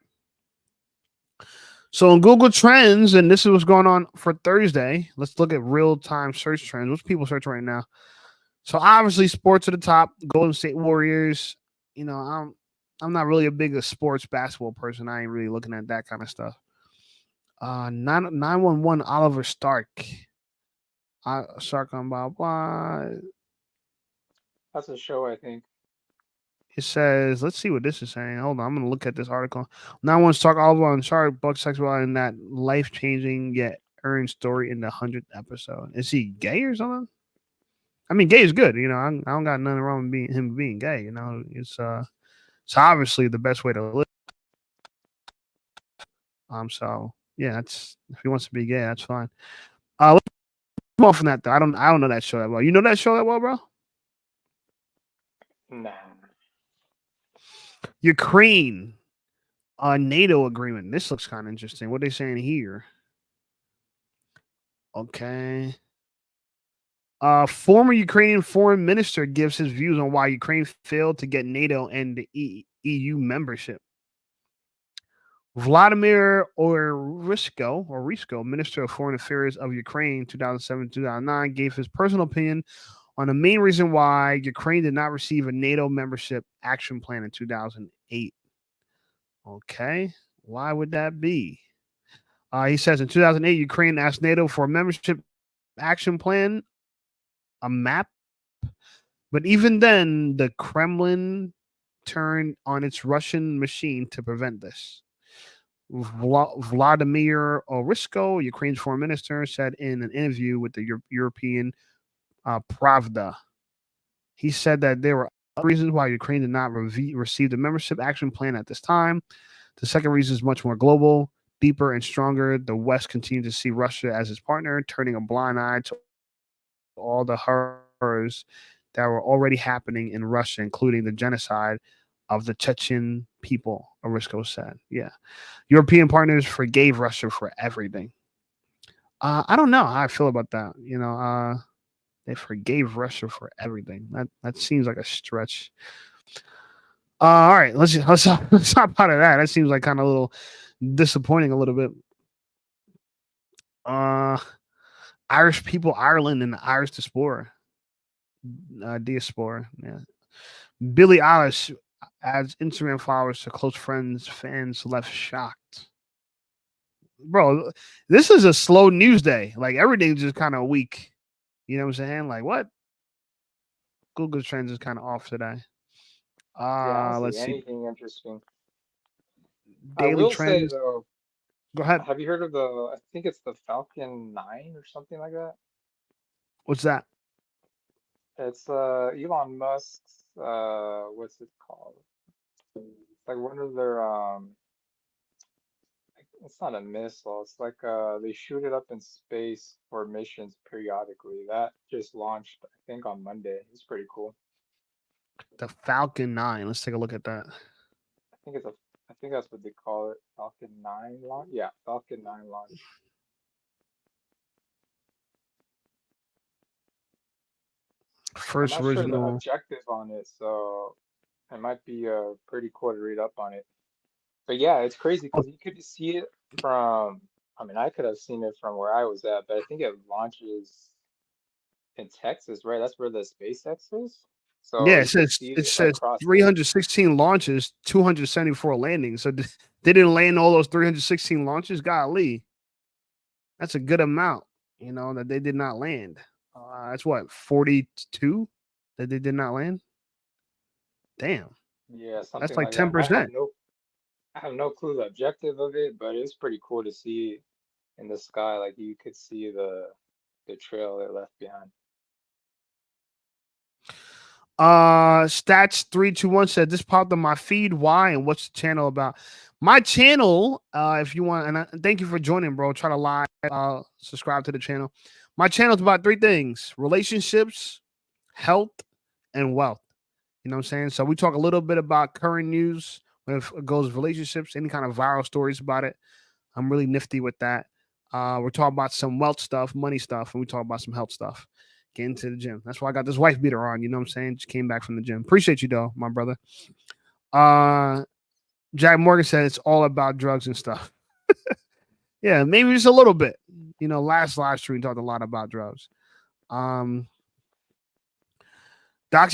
So on Google Trends, and this is what's going on for Thursday. Let's look at real-time search trends. What's people search right now? So obviously, sports at the top. Golden State Warriors. You know, I'm not really a big sports basketball person. I ain't really looking at that kind of stuff. 911 Oliver Stark. Stark on blah blah. That's a show, I think. It says, let's see what this is saying. Hold on, I'm gonna look at this article. 911 Stark Oliver on Shark Buck sexuality in that life changing yet earned story in the 100th episode. Is he gay or something? I mean, gay is good. You know, I don't got nothing wrong with him being gay. You know, it's obviously the best way to live. So yeah, that's if he wants to be gay, that's fine. Let's move on from that though. I don't know that show that well. You know that show that well, bro? Nah. Ukraine, NATO agreement. This looks kind of interesting. What are they saying here? Okay. Former Ukrainian foreign minister gives his views on why Ukraine failed to get NATO and the EU membership. Vladimir Orisko, Minister of Foreign Affairs of Ukraine, 2007-2009, gave his personal opinion on the main reason why Ukraine did not receive a NATO membership action plan in 2008. Okay, why would that be? He says in 2008, Ukraine asked NATO for a membership action plan, a map, but even then, the Kremlin turned on its Russian machine to prevent this. Vladimir Orisko, Ukraine's foreign minister, said in an interview with the European Pravda. He said that there were other reasons why Ukraine did not receive the membership action plan at this time. The second reason is much more global, deeper, and stronger. The West continued to see Russia as its partner, turning a blind eye to all the horrors that were already happening in Russia, including the genocide of the Chechen people, Orisko said. Yeah. European partners forgave Russia for everything. I don't know how I feel about that. You know, they forgave Russia for everything. That seems like a stretch. All right, let's hop out of that. That seems like kind of a little disappointing a little bit. Irish people, Ireland, and the Irish diaspora. Yeah. Billie Eilish adds Instagram followers to close friends, fans left shocked. Bro, this is a slow news day. Like everything's just kind of weak. You know what I'm saying? Like what? Google Trends is kind of off today. Yeah, I don't Let's see see. anything interesting. I Daily will say Trends. though, Go ahead. have you heard of I think it's the Falcon 9 or something like that? What's that? It's Elon Musk's what's it called? It's like one of their it's not a missile. It's like they shoot it up in space for missions periodically. That just launched, I think, on Monday. It's pretty cool. The Falcon 9. Let's take a look at that. I think that's what they call it. Falcon 9 launch? Yeah, Falcon 9 launch. First I'm not sure the original. objective on it, so it might be pretty cool to read up on it. But yeah, it's crazy because you could see it from, I mean, I could have seen it from where I was at, but I think it launches in Texas, right? That's where the SpaceX is. So Yeah, you it could says see it says across the, 316 launches, 274 landings. So they didn't land all those 316 launches. Golly, that's a good amount. You know that they did not land. That's what 42 that they did not land. Damn, yeah, that's something like like that. 10%. I have no clue the objective of it, but it's pretty cool to see in the sky. Like you could see the trail it left behind. Stats 321 said this popped on my feed. Why and what's the channel about? My channel, if you want, and thank you for joining, bro. Try to like, subscribe to the channel. My channel is about three things: relationships, health, and wealth. You know what I'm saying? So we talk a little bit about current news when it goes relationships, any kind of viral stories about it. I'm really nifty with that. We're talking about some wealth stuff, money stuff, and we talk about some health stuff. Get into the gym. That's why I got this wife beater on. You know what I'm saying? Just came back from the gym. Appreciate you though, my brother. Jack Morgan said it's all about drugs and stuff. Yeah, maybe just a little bit. You know, last live stream talked a lot about drugs. Doxy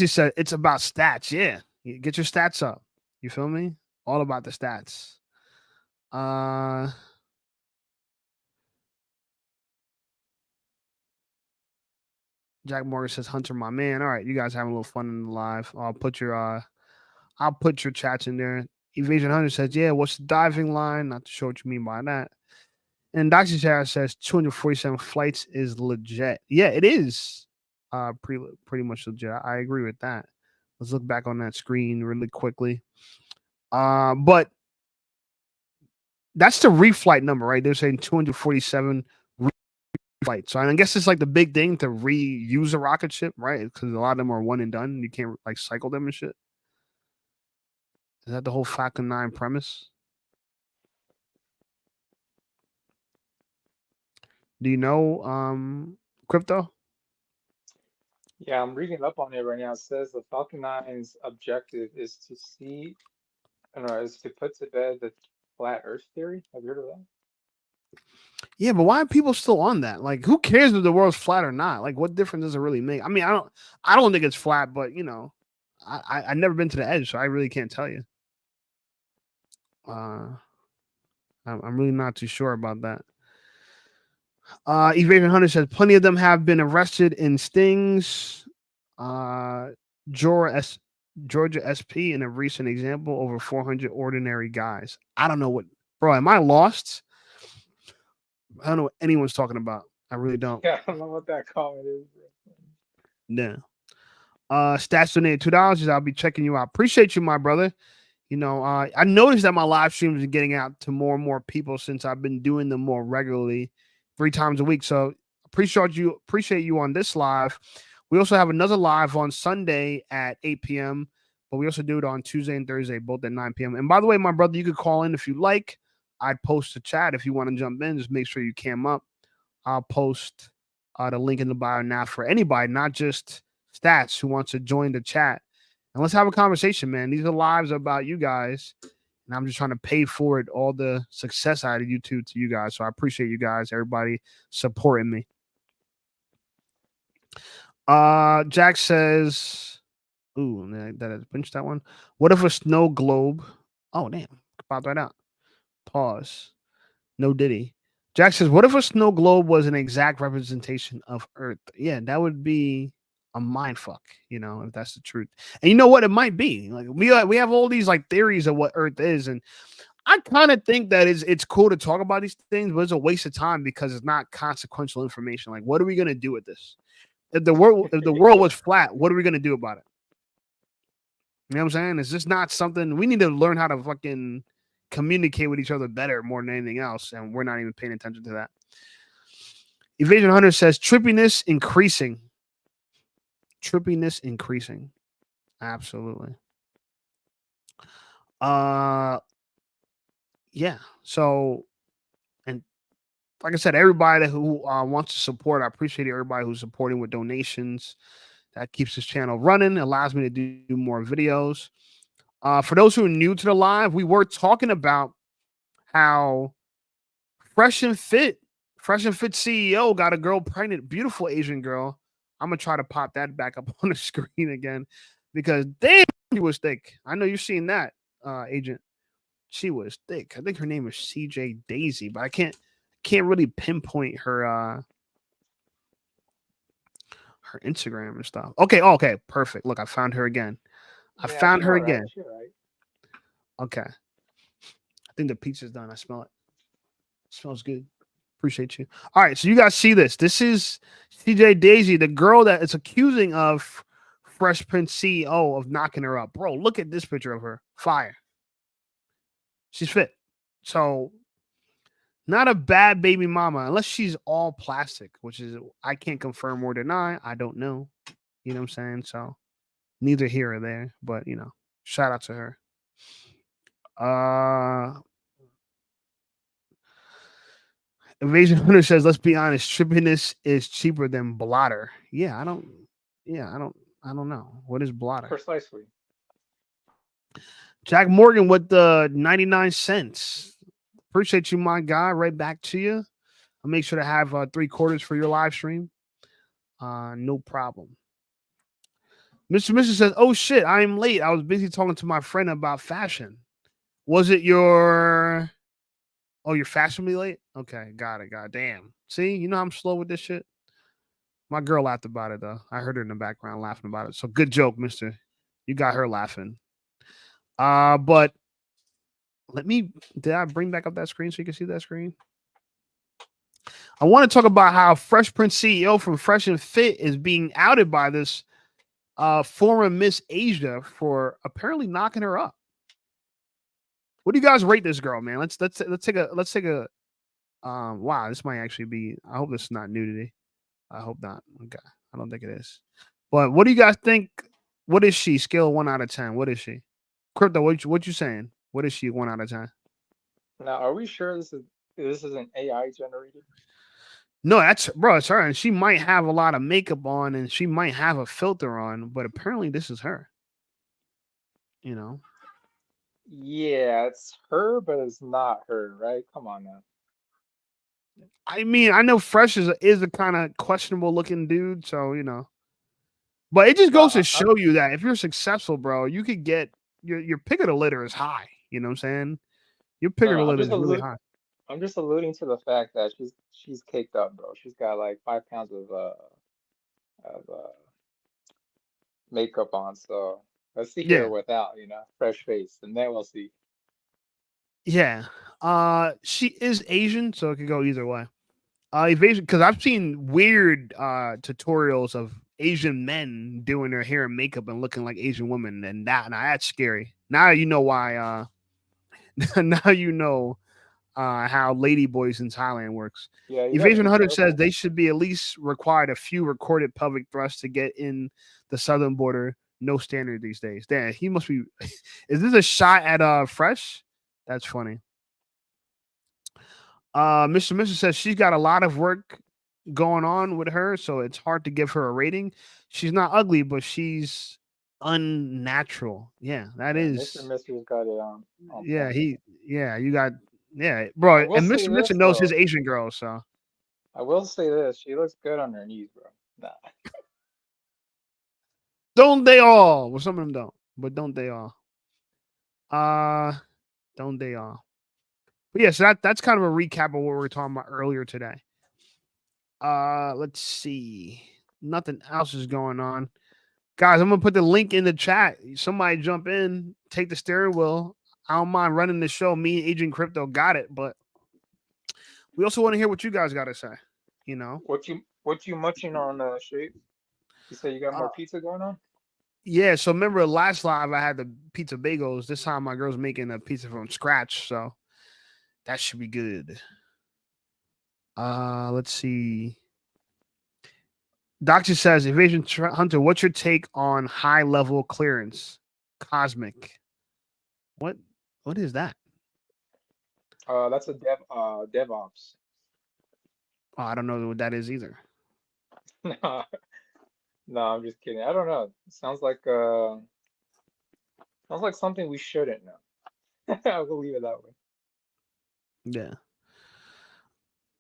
said it's about stats. Yeah, get your stats up. You feel me? All about the stats. Jack Morgan says Hunter, my man. All right, you guys having a little fun in the live. I'll put your chats in there. Evasion Hunter says, yeah, what's the diving line? Not sure what you mean by that. And Dr. Sarah says 247 flights is legit. Yeah, it is. Pretty much legit. I agree with that. Let's look back on that screen really quickly. But that's the reflight number, right? They're saying 247 reflights. So I guess it's like the big thing to reuse a rocket ship, right? Because a lot of them are one and done. You can't like cycle them and shit. Is that the whole Falcon 9 premise? Do you know crypto? Yeah, I'm reading up on it right now. It says the Falcon 9's objective is to put to bed the flat Earth theory. Have you heard of that? Yeah, but why are people still on that? Like, who cares if the world's flat or not? Like, what difference does it really make? I mean, I don't think it's flat, but you know, I've never been to the edge, so I really can't tell you. I'm really not too sure about that. Evasion Hunter says plenty of them have been arrested in stings. Georgia SP in a recent example, over 400 ordinary guys. I don't know what, bro. Am I lost? I don't know what anyone's talking about. I really don't. Yeah, I don't know what that comment is. Yeah. Stats donated $2. I'll be checking you out. Appreciate you, my brother. You know, I noticed that my live streams are getting out to more and more people since I've been doing them more regularly, 3 times a week. So appreciate you on this live. We also have another live on Sunday at 8 p.m., but we also do it on Tuesday and Thursday, both at 9 p.m. And by the way, my brother, you could call in if you like. I'd post a chat if you want to jump in. Just make sure you cam up. I'll post the link in the bio now for anybody, not just Stats, who wants to join the chat. And let's have a conversation, man. These are lives about you guys, and I'm just trying to pay forward all the success out of YouTube to you guys. So I appreciate you guys, everybody supporting me. Jack says, ooh, that has pinched that one. What if a snow globe? Oh, damn. Popped right out. Pause. No Diddy. Jack says, what if a snow globe was an exact representation of Earth? Yeah, that would be a mind fuck, you know, if that's the truth. And you know what? It might be. Like we have all these like theories of what Earth is, and I kind of think that it's cool to talk about these things, but it's a waste of time because it's not consequential information. Like, what are we gonna do with this? If the world was flat, what are we gonna do about it? You know what I'm saying? It's just not something we need to learn how to fucking communicate with each other better more than anything else, and we're not even paying attention to that. Evasion Hunter says trippiness increasing. Trippiness increasing. Absolutely. Yeah. So, and like I said, everybody who wants to support, I appreciate everybody who's supporting with donations. That keeps this channel running, allows me to do more videos. For those who are new to the live, we were talking about how Fresh and Fit CEO got a girl pregnant, beautiful Asian girl. I'm gonna try to pop that back up on the screen again because damn, she was thick. I know you've seen that, Agent. She was thick. I think her name is CJ Daisy, but I can't really pinpoint her her Instagram and stuff. Okay, perfect. Look, I found her again. I found her again. Right. Okay. I think the pizza's done. I smell it. Smells good. Appreciate you. All right, so you guys see this. This is CJ Daisy, the girl that is accusing of Fresh Prince CEO of knocking her up. Bro, look at this picture of her. Fire. She's fit. So, not a bad baby mama, unless she's all plastic, which is, I can't confirm or deny. I don't know. You know what I'm saying? So, neither here or there, but, you know, shout out to her. Evasion Hunter says, let's be honest, trippiness is cheaper than blotter. I don't know. What is blotter? Precisely. Jack Morgan with the 99 cents. Appreciate you, my guy. Right back to you. I'll make sure to have 3/4 for your live stream. No problem. Mr. Mrs. says, oh shit, I am late. I was busy talking to my friend about fashion. Was it your fashionably late? Okay, got it. Damn. See, you know I'm slow with this shit. My girl laughed about it though. I heard her in the background laughing about it. So good joke, mister. You got her laughing. But did I bring back up that screen so you can see that screen? I want to talk about how Fresh Prince CEO from Fresh and Fit is being outed by this former Miss Asia for apparently knocking her up. What do you guys rate this girl, man? Let's take a wow, this might actually be, I hope this is not nudity. I hope not. Okay. I don't think it is. But what do you guys think? What is she? Scale 1 out of 10. What is she? Crypto, what you saying? What is she 1 out of 10? Now, are we sure this is an AI generated? No, it's her. And she might have a lot of makeup on and she might have a filter on, but apparently this is her. You know? Yeah, it's her, but it's not her, right? Come on now. I mean, I know Fresh is a kind of questionable looking dude, so you know. But it just goes to show you that if you're successful, bro, you could get your pick of the litter is high. You know what I'm saying? Your pick of the litter is really high. I'm just alluding to the fact that she's caked up, bro. She's got like 5 pounds of makeup on, so let's see her without, fresh face, and then we'll see. Yeah. She is Asian, so it could go either way. Evasion, because I've seen weird tutorials of Asian men doing their hair and makeup and looking like Asian women, and that's scary. Now you know why. Now you know how lady boys in Thailand works. Yeah, Evasion Hunter says they should be at least required a few recorded pelvic thrusts to get in the southern border. No standard these days. Damn, he must be. Is this a shot at Fresh? That's funny. Mr. Mr. says she's got a lot of work going on with her, so it's hard to give her a rating. She's not ugly, but she's unnatural. Yeah, that is. Mr. Mr.'s got it on. Yeah, bro. And Mr. Mr. knows his Asian girl, so. I will say this: she looks good on her knees, bro. Nah. Don't they all? Well, some of them don't, but don't they all? Don't they all? But yeah, so that's kind of a recap of what we were talking about earlier today. Let's see. Nothing else is going on. Guys, I'm gonna put the link in the chat. Somebody jump in, take the steering wheel. I don't mind running the show. Me and Agent Crypto got it, but we also want to hear what you guys got to say. You know, what you munching on, Shape? You said you got more pizza going on? Yeah. So remember last live I had the pizza bagels. This time my girl's making a pizza from scratch, so that should be good. Let's see. Doctor says, Evasion Hunter, what's your take on high level clearance? Cosmic. What is that? That's a DevOps. Oh, I don't know what that is either. No, I'm just kidding. I don't know. It sounds like something we shouldn't know. I will leave it that way. Yeah.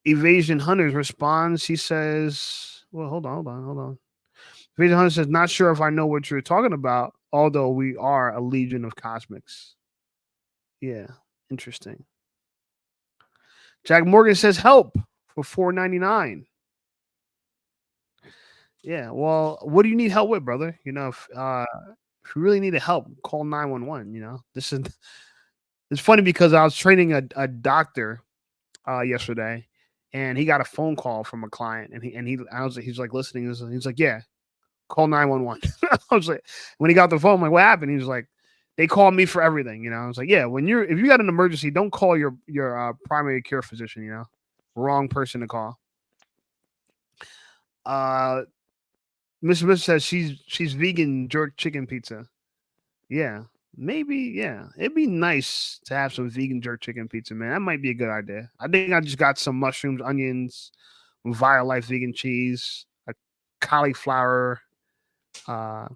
Evasion Hunters responds. He says, well, hold on. Evasion Hunter says, not sure if I know what you're talking about, although we are a legion of cosmics. Yeah, interesting. Jack Morgan says, help for $4.99. Yeah, well, what do you need help with, brother? You know, if you really need help, call 911. You know, it's funny because I was training a doctor yesterday, and he got a phone call from a client, and he's like listening. He's like, yeah, call 911. I was like, when he got the phone, I'm like, what happened? He was like, they call me for everything. You know, I was like, yeah, if you got an emergency, don't call your primary care physician. You know, wrong person to call. Miss Smith says she's vegan jerk chicken pizza. Yeah, maybe, yeah, it'd be nice to have some vegan jerk chicken pizza, man. That might be a good idea. I think I just got some mushrooms, onions, Violife vegan cheese, a cauliflower, uh,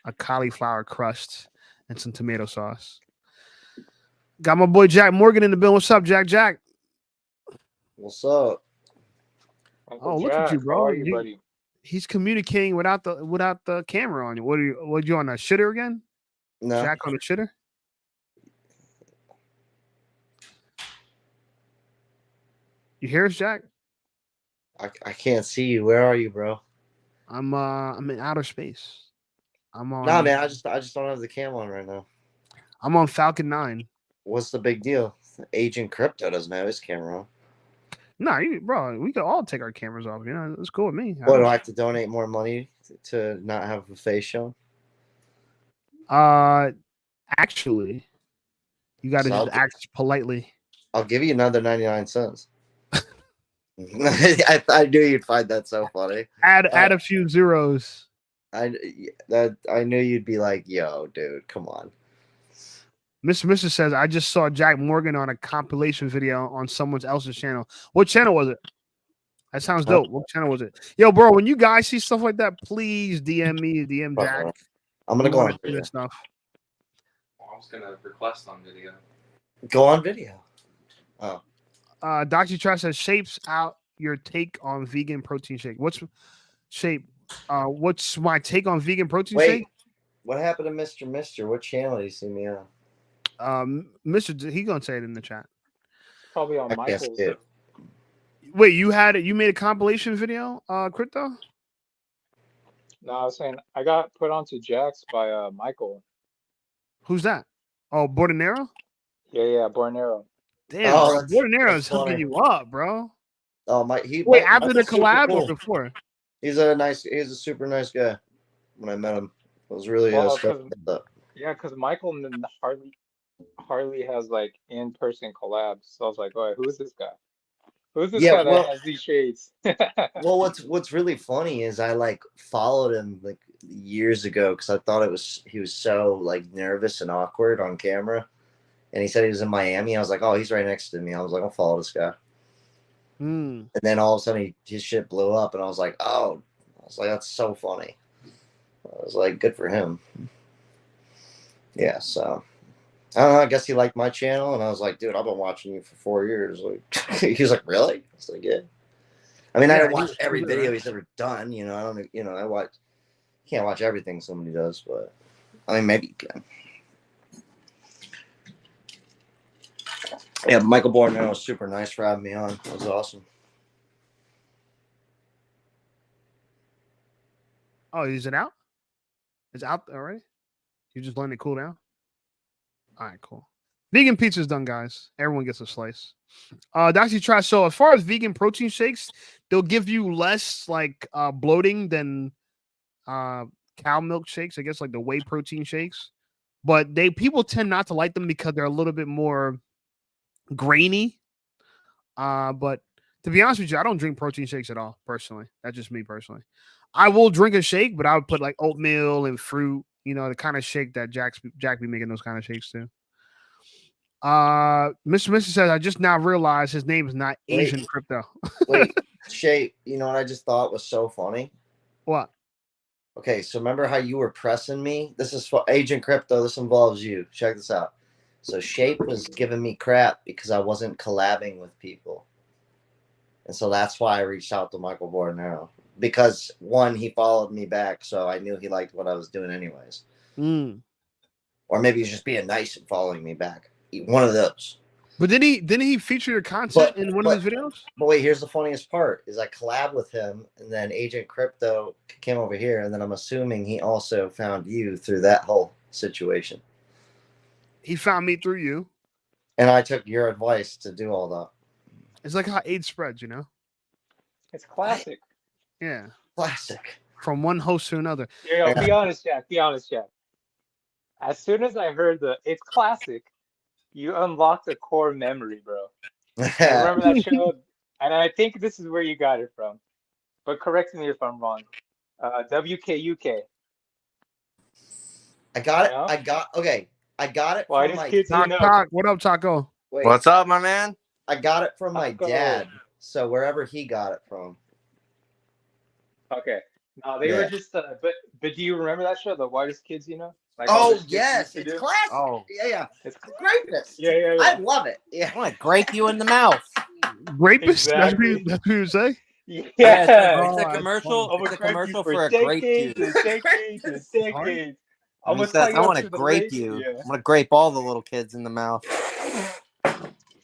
a cauliflower crust, and some tomato sauce. Got my boy Jack Morgan in the bill. What's up, Jack? Jack. What's up? Uncle Oh, look at you, Jack, how bro. are you, buddy? He's communicating without the camera on you. What you on a shitter again? No, Jack on a shitter? You hear us, Jack? I can't see you. Where are you, bro? I'm in outer space. I'm on Nah, man, I just don't have the cam on right now. I'm on Falcon 9. What's the big deal? Agent Crypto doesn't have his camera on. No, bro, we could all take our cameras off. You know, it's cool with me. What, do I have to donate more money to not have a face shown? Actually, you got to So just act politely. I'll give you another 99 cents. I knew you'd find that so funny. Add a few zeros. I knew you'd be like, yo, dude, come on. Mr. says, I just saw Jack Morgan on a compilation video on someone else's channel. What channel was it? That sounds dope. What channel was it? Yo, bro, when you guys see stuff like that, please DM me, DM Jack. I'm gonna go on video video. stuff. I was gonna request on video. Go on video. Oh, Dr. Trash says, shapes out your take on vegan protein shake. What's my take on vegan protein shake? What happened to Mr. Mister? What channel do you see me on? Mr. He gonna say it in the chat. Probably on I guess Michael's. it. Wait, you made a compilation video, Crypto? No, I was saying I got put onto Jack's by Michael. Who's that? Oh, Bordenero? Yeah, Bornero. Damn, Oh, Bordenero's that's funny. hooking you up, bro. Oh my! Wait, after the Michael's super collab cool. or before? He's a super nice guy. When I met him, I was really Yeah, because Michael hardly has like in-person collabs. So I was like, oh, who's this guy? Who's this guy that has these shades? Well, what's really funny is I like followed him like years ago because I thought he was so like nervous and awkward on camera, and he said he was in Miami. I was like, oh, he's right next to me. I was like, I'll follow this guy. And then all of a sudden his shit blew up, and I was like, oh, that's so funny. I was like, good for him. Yeah, so I don't know. I guess he liked my channel, and I was like, dude, I've been watching you for 4 years. Like, he was like, really? I was like, yeah. I mean, I don't watch every video he's ever done. You know, I don't. You know, can't watch everything somebody does, but I mean, maybe you can. Yeah, Michael Bornero was super nice for having me on. It was awesome. Oh, is it out? It's out already? You just letting it cool down? All right, cool. Vegan pizza's done, guys. Everyone gets a slice. Dr. Trash. So as far as vegan protein shakes, they'll give you less like bloating than cow milk shakes. I guess like the whey protein shakes, but people tend not to like them because they're a little bit more grainy. But to be honest with you, I don't drink protein shakes at all. Personally, that's just me personally. I will drink a shake, but I would put like oatmeal and fruit. You know, the kind of shake that Jack be making those kind of shakes too. Mr. says, I just now realized his name is not Asian Crypto. Wait, Shay, you know what I just thought was so funny? What? Okay, so remember how you were pressing me? This is for Agent Crypto. This involves you. Check this out. So Shape was giving me crap because I wasn't collabing with people. And so that's why I reached out to Michael Bornero. Because, one, he followed me back, so I knew he liked what I was doing anyways. Or maybe he's just being nice and following me back. One of those. But didn't he feature your content in one of his videos? But wait, here's the funniest part, is I collabed with him, and then Agent Crypto came over here, and then I'm assuming he also found you through that whole situation. He found me through you. And I took your advice to do all that. It's like how AIDS spreads, you know? It's classic. Yeah. Classic. From one host to another. Yo, be honest, Jack. Be honest, Jack. As soon as I heard it's classic, you unlocked a core memory, bro. I remember that show, and I think this is where you got it from. But correct me if I'm wrong. WKUK. I got it. Okay. I got it Why from does my kids Talk, know? talk. What up, Taco? wait. What's up, my man? I got it from my Taco. dad. So wherever he got it from. Okay. No, they were just. But do you remember that show, The Whitest Kids? Like all Oh the skits we yes, used to it's do? classic. Oh, Yeah. It's Greatness. yeah. I love it. Yeah. I want to grape you in the mouth. Rapist? Exactly. That's what you say? Yeah, Yeah. it's a that's commercial. I'm It's gonna a grape you commercial for for a grape decades juice. and decades and decades. I'm And he gonna tie says, you "I up want to to the grape radio. you. Yeah. I'm gonna grape all the little kids in the mouth."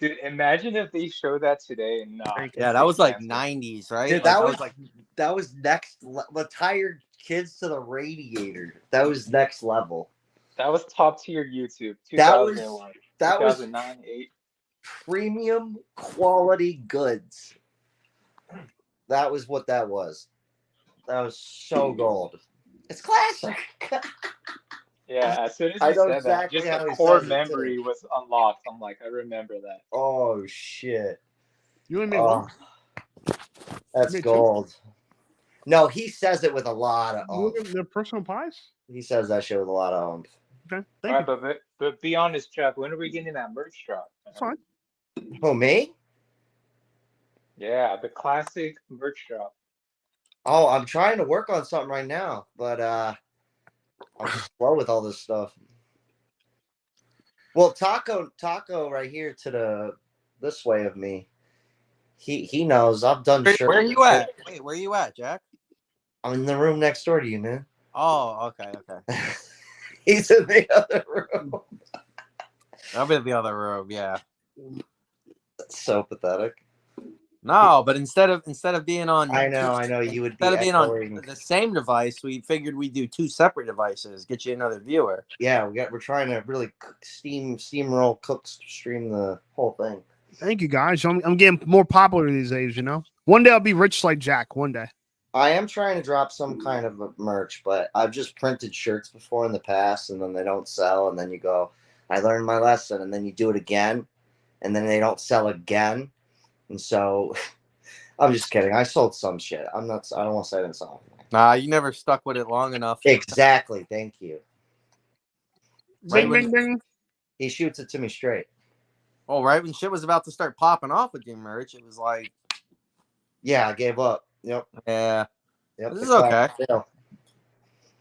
Dude, imagine if they showed that today and Yeah, that was like '90s, right? Dude, Like, that was next. The tired kids to the radiator. That was next level. that was top tier YouTube. That was 2001, that was 2009, 8. premium quality goods. That was what that was. That was so gold. It's classic. Yeah, as soon as I you know said that, exactly just how a he core says it, too. memory was unlocked. I'm like, I remember that. Oh shit. You and me one? That's Me too. gold. No, he says it with a lot of You oomph. and the personal pies? He says that shit with a lot of oomph. Okay, All thank right, you. but be honest, Jeff. When are we getting that merch drop? That's fine. Who, me? Yeah, the classic merch drop. Oh, I'm trying to work on something right now, but I'm slow with all this stuff. Well, Tocco right here to this way of me. He knows I've done shirts. where are you at? Wait, where are you at, Jack? I'm in the room next door to you, man. Oh, okay. He's in the other room. I'll be in the other room. Yeah. That's so pathetic. No, but instead of being on, I know. You would be instead of being echoing. on the same device, we figured we'd do 2 separate devices. Get you another viewer. Yeah, we're trying to really steamroll, stream the whole thing. Thank you, guys. I'm getting more popular these days, One day I'll be rich like Jack. One day. I am trying to drop some kind of merch, but I've just printed shirts before in the past, and then they don't sell, and then you go, I learned my lesson, and then you do it again, and then they don't sell again, and so I'm just kidding. I sold some shit. I don't want to say I didn't sell anything. Nah, you never stuck with it long enough. Exactly. Thank you. Bing, bing, bing. He shoots it to me straight. Oh, right when shit was about to start popping off with your merch, it was like, yeah, I gave up. Yep. Yeah. Yep. This is okay. Yeah.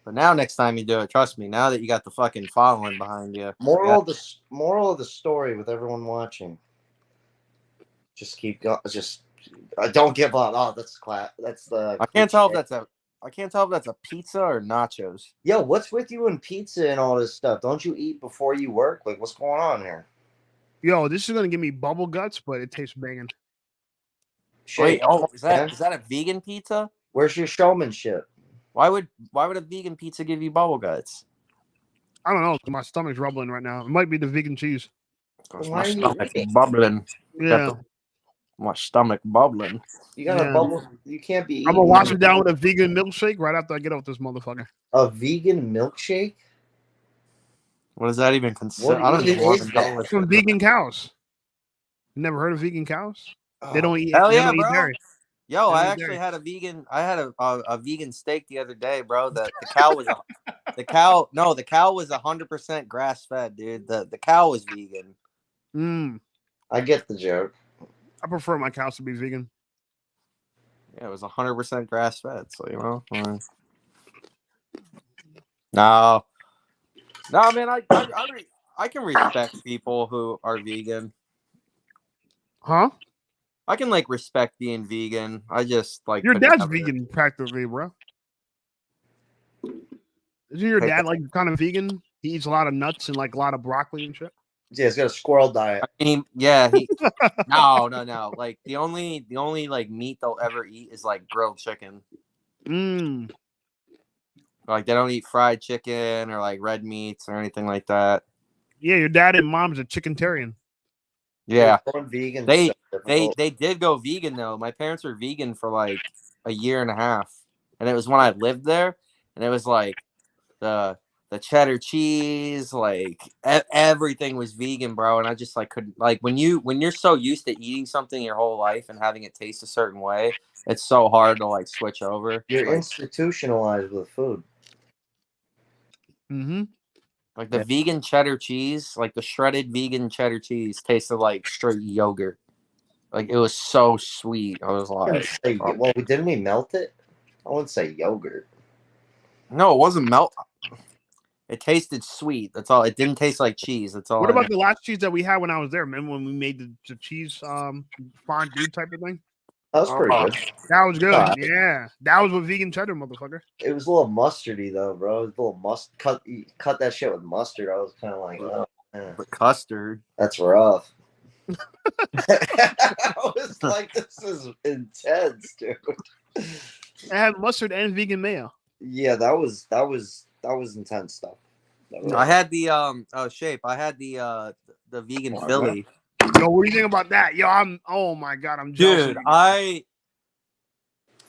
But now next time you do it, trust me, now that you got the fucking following behind you. Moral of the story with everyone watching. Just keep going. Just don't give up. Oh, that's the. I can't tell if that's a pizza or nachos. Yo, what's with you and pizza and all this stuff? Don't you eat before you work? Like, what's going on here? Yo, this is gonna give me bubble guts, but it tastes banging. Wait, is that a vegan pizza? Where's your showmanship? Why would a vegan pizza give you bubble guts? I don't know. My stomach's rumbling right now. It might be the vegan cheese. My stomach bubbling. Yeah. My stomach bubbling. You got a bubble. You can't be. I'm gonna wash it down with a vegan milkshake right after I get off this motherfucker. A vegan milkshake? What does that even consider? I don't even want to know. It's from vegan cows. You never heard of vegan cows? They don't eat. Hell they yeah, don't eat bro. dairy. Yo, They I don't eat actually dairy. had a vegan. I had a vegan steak the other day, bro. The cow was the cow. No, the cow was 100% grass fed, dude. The cow was vegan. I get the joke. I prefer my cows to be vegan. Yeah, it was 100% grass fed. So no, man. I can respect people who are vegan. Huh? I can respect being vegan. I just Your dad's vegan practically, bro. Isn't your dad kind of vegan? He eats a lot of nuts and a lot of broccoli and shit. Yeah, he's got a squirrel diet. He no. The only meat they'll ever eat is grilled chicken. They don't eat fried chicken or red meats or anything like that. Yeah, your dad and mom's a chickentarian. Yeah, vegan. They did go vegan though. My parents were vegan for a year and a half, and it was when I lived there, and it was the cheddar cheese, everything was vegan, bro. And I just couldn't when you're so used to eating something your whole life and having it taste a certain way, it's so hard to switch over. You're institutionalized with food. Mm-hmm. Like the vegan cheddar cheese, like the shredded vegan cheddar cheese tasted like straight yogurt. Like it was so sweet. I was like, Well, didn't we melt it? I wouldn't say yogurt. no, it wasn't melt. It tasted sweet. That's all. It didn't taste like cheese. That's all. What about the last cheese that we had when I was there? Remember when we made the cheese fondue type of thing? That was pretty good. That was good. Alright. Yeah, that was with vegan cheddar, motherfucker. It was a little mustardy though, bro. It was a little cut that shit with mustard. I was kind of like, oh, man. The custard. That's rough. I was like, this is intense, dude. It had mustard and vegan mayo. Yeah, that was intense stuff. I had the shape. I had the vegan Philly. Yo, what do you think about that? Yo, oh my god, I'm jealous. Dude,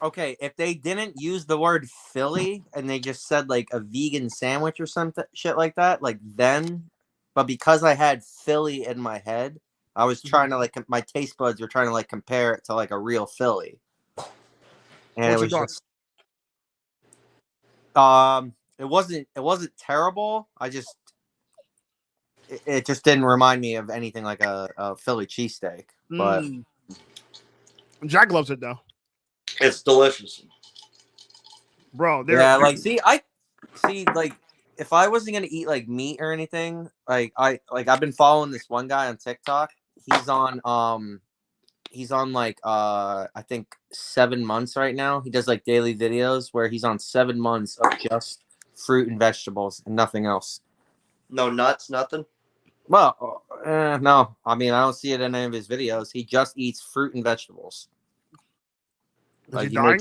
okay, if they didn't use the word Philly and they just said like a vegan sandwich or something shit like that, like then, but because I had Philly in my head, I was trying to like my taste buds were trying to like compare it to like a real Philly. And it was just it wasn't terrible. It just didn't remind me of anything like a Philly cheesesteak. But Jack loves it though. It's delicious, Bro. Yeah, like like if I wasn't gonna eat like meat or anything, I've been following this one guy on TikTok. He's on like I think 7 months right now. He does like daily videos where he's on 7 months of just fruit and vegetables and nothing else. No nuts, nothing. Well, no. I mean, I don't see it in any of his videos. He just eats fruit and vegetables. Is he dying?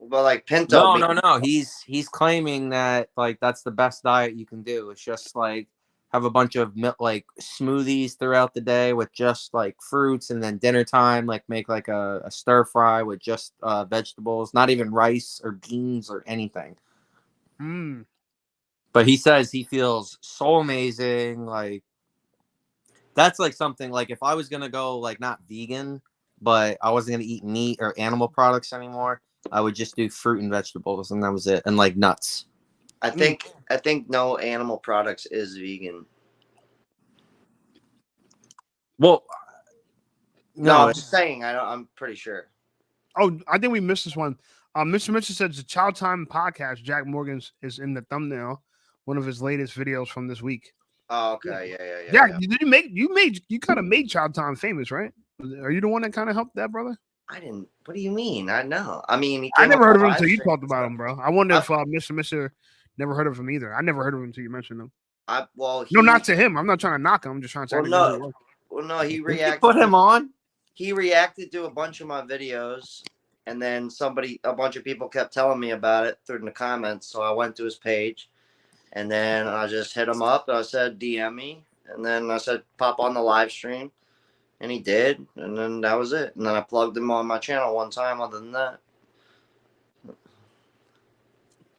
Well, like pinto. No. He's claiming that like that's the best diet you can do. It's just like have a bunch of like smoothies throughout the day with just like fruits, and then dinner time like make like a stir fry with just vegetables, not even rice or beans or anything. But he says he feels so amazing. Like that's like something like if I was gonna go like not vegan, but I wasn't gonna eat meat or animal products anymore, I would just do fruit and vegetables, and that was it, and like nuts. I think no animal products is vegan. Well, no, I'm just saying. I'm pretty sure. Oh, I think we missed this one. Mr. Mitchell says the Child Time podcast. Jack Morgan's is in the thumbnail. One of his latest videos from this week. Oh, okay, yeah. You kind of made Child Time famous, right? Are you the one that kind of helped that, brother? I didn't. What do you mean? I know. I mean, I never heard of him until you talked about him, bro. I wonder if Mr. Never heard of him either. I never heard of him until you mentioned him. No, not to him. I'm not trying to knock him. I'm just trying to say. No, he reacted. Put him on. He reacted to a bunch of my videos, and then a bunch of people kept telling me about it through the comments. So I went to his page, and then I just hit him up. I said, DM me, and then I said, pop on the live stream, and he did, and then that was it. And then I plugged him on my channel one time. Other than that.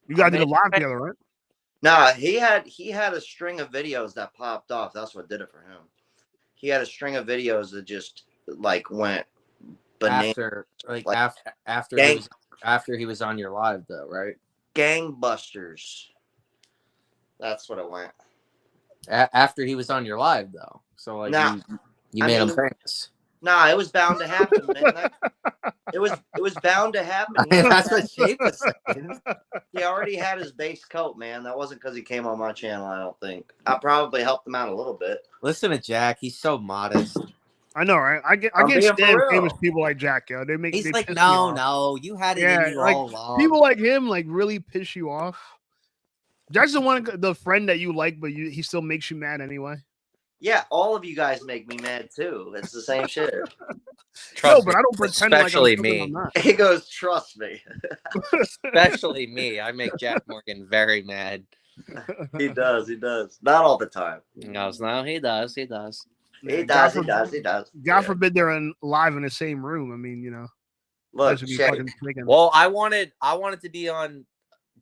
You guys did a live together, right? Nah, he had a string of videos that popped off. That's what did it for him. He had a string of videos that just like went bananas. After he was on your live though, right? Gangbusters. That's what it went. After he was on your live though, so like you made him famous. Nah, it was bound to happen, man. It was bound to happen. That's what Shape was saying. He already had his base coat, man. That wasn't because he came on my channel, I don't think. I probably helped him out a little bit. Listen to Jack. He's so modest. I know, right? I can't stand famous people like Jack, yo. He's like, no, you had it in you all along. People like him like really piss you off. Jack's the friend that you like, but he still makes you mad anyway. Yeah, all of you guys make me mad too. It's the same shit. No, but I don't pretend especially like me. I'm not. He goes, trust me. Especially me. I make Jack Morgan very mad. He does. Not all the time. No, he does. He does. God forbid they're live in the same room. I mean, you know. Look, well, I wanted to be on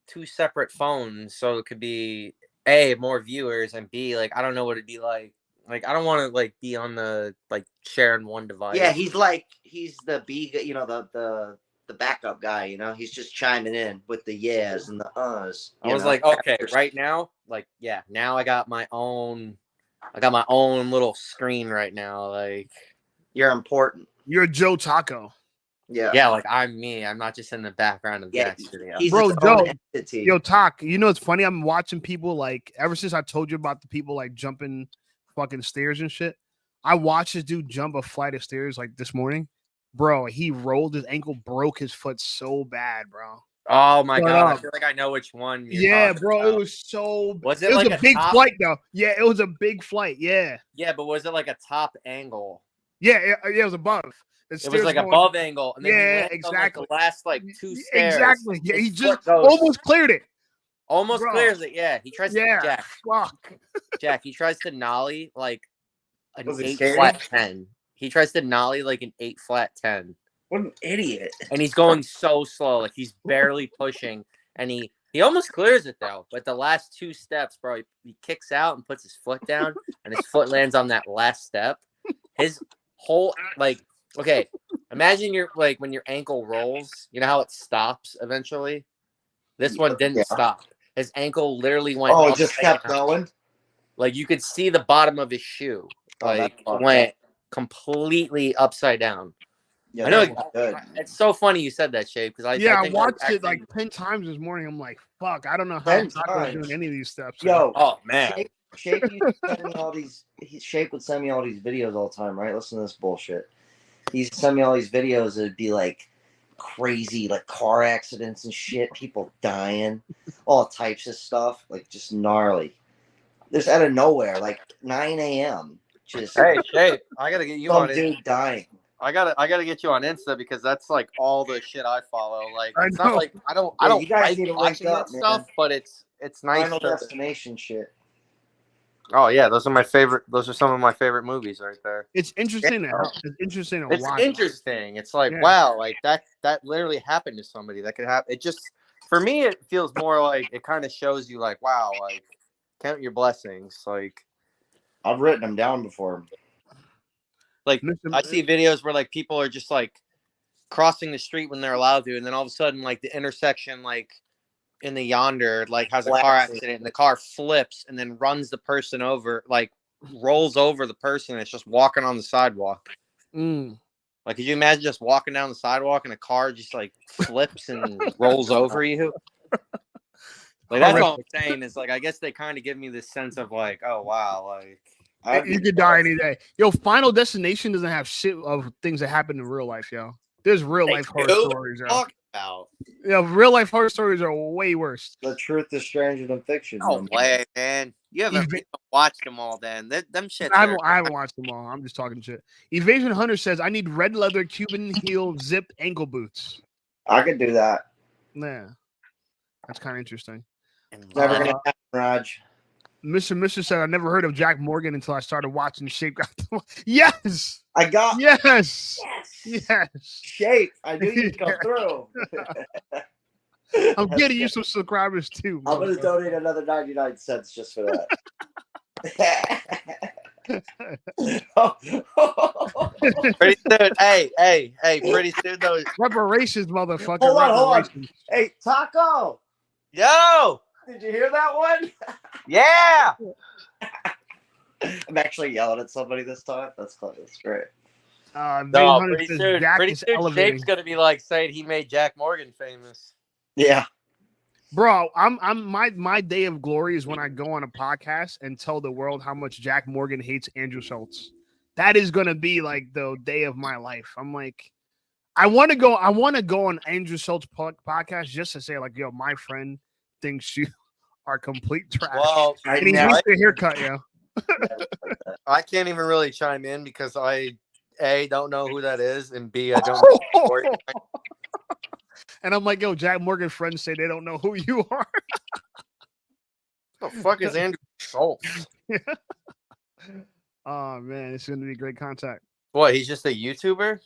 2 separate phones so it could be A, more viewers, and B, like I don't know what it'd be like. Like I don't want to like be on the like sharing one device. Yeah, he's the B, you know, the the backup guy. You know, he's just chiming in with the yeahs and the uhs. I was like, okay, right now, like, yeah, now I got my own little screen right now. Like, you're important. You're Joe Tocco. Yeah, like I'm me. I'm not just in the background of Jack's video. He's Bro, his Joe, own entity. Yo, Talk, you know it's funny? I'm watching people like ever since I told you about the people like jumping fucking stairs and shit. I watched this dude jump a flight of stairs like this morning. Bro, he rolled his ankle, broke his foot so bad, bro. Oh my Shut god, up. I feel like I know which one. Yeah, talking bro, about. it was so. Was It it was like a big top? flight though. Yeah, it was a big flight. Yeah, Yeah, but was it like a top angle? yeah, it was above. The It was stairs like going- above angle, and then he Yeah, landed exactly. on, like, the last like 2 stairs. Exactly. Yeah, His he foot just goes- almost cleared it. almost Bro. clears it. Yeah, he tries. Yeah, Jack, fuck. Jack, he tries to nollie like an Was he 8 skating? flat 10. He tries to nollie like an 8 flat 10, What an idiot. and he's going so slow, like he's barely pushing, and he almost clears it though. But the last 2 steps, bro, he kicks out and puts his foot down, and his foot lands on that last step. His whole like. Okay, imagine you're like when your ankle rolls, you know how it stops eventually? This one didn't stop. His ankle literally went. Oh, it just kept going. Like you could see the bottom of his shoe. Like went completely upside down. Yeah, I know. that's not good. It's so funny you said that, Shape, because I I think watched actually, it like 10 times this morning. I'm like, fuck, I don't know how 10 Tocco's times. doing any of these steps. Yo, oh man, Shape used to send me all these. Shape would send me all these videos all the time, right? Listen to this bullshit. He used to send me all these videos. It'd be like crazy, like car accidents and shit, people dying, all types of stuff, like just gnarly. Just out of nowhere, like 9 a.m. Just hey Shape, I gotta get you some on it. dude dying. I gotta get you on Insta because that's like all the shit I follow. Like I it's know. not like I don't you guys like need to link watching up, that man. stuff, but it's nice. Final To, Destination shit. oh yeah, those are my favorite. Those are some of my favorite movies right there. It's interesting to it's interesting to It's watch. interesting. It's like Yeah. wow, like that literally happened to somebody. That could happen. It just for me, it feels more like it kind of shows you like wow, like count your blessings. Like I've written them down before. like Mr. I see videos where like people are just like crossing the street when they're allowed to, and then all of a sudden like the intersection like in the yonder like has a car accident and the car flips and then runs the person over, like rolls over the person that's just walking on the sidewalk. Like could you imagine just walking down the sidewalk and a car just like flips and rolls over you? Like that's all I'm saying is like I guess they kind of give me this sense of like, oh wow, like You could die any day. Yo, Final Destination doesn't have shit of things that happen in real life, yo. There's real life horror stories, yo. Talk about. Yeah, real life horror stories are way worse. The truth is stranger than fiction. No way, man. You haven't watched them all then. Them shit. I haven't watched them all. I'm just talking shit. Evasion Hunter says, I need red leather Cuban heel zipped ankle boots. I could do that. Yeah. That's kind of interesting. Never gonna happen, Raj. Mr. said, I never heard of Jack Morgan until I started watching Shape. Yes. I got Yes. Yes. Shape. I knew you'd come through. I'm getting you some subscribers too. I'm gonna donate another 99 cents just for that. Pretty soon, hey, pretty soon those. Reparations, motherfucker. Hold on. Reparations. Hey, Tocco, Yo, did you hear that one? yeah. I'm actually yelling at somebody this time. That's great. No, pretty soon, Jack pretty is soon, elevating. Shape's gonna be like saying he made Jack Morgan famous. Yeah. Bro, my day of glory is when I go on a podcast and tell the world how much Jack Morgan hates Andrew Schulz. That is gonna be like the day of my life. I'm like, I want to go on Andrew Schulz podcast just to say like, yo, my friend thinks you are complete trash. Well, and he hates the haircut, yo. I can't even really chime in because I A, don't know who that is, and B, I don't know. And I'm like, yo, Jack Morgan friends say they don't know who you are. What the fuck is Andrew Schulz? Oh man, it's gonna be great contact. What, he's just a YouTuber?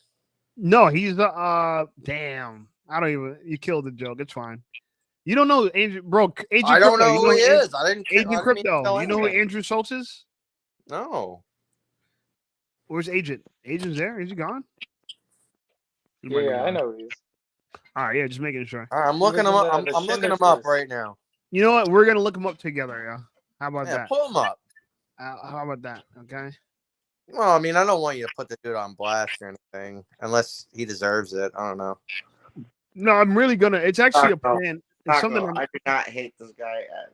No, he's damn. I don't even. You killed the joke. It's fine. You don't know Agent, bro. Agent I don't Crypto, know who he is. I didn't. Agent Crypto. You know who Andrew Schulz is? No. Where's Agent? Agent's there. Is he gone? Yeah, I know who he is. All right, yeah, just making sure. I'm looking was him in up. the I'm looking Schindler's him up List. right now. You know what? We're gonna look him up together. Yeah. How about Yeah, that? pull him up. How about that? Okay. Well, I mean, I don't want you to put the dude on blast or anything, unless he deserves it. I don't know. No, I'm really gonna. It's actually a Tocco. plan. It's something. I do not hate this guy at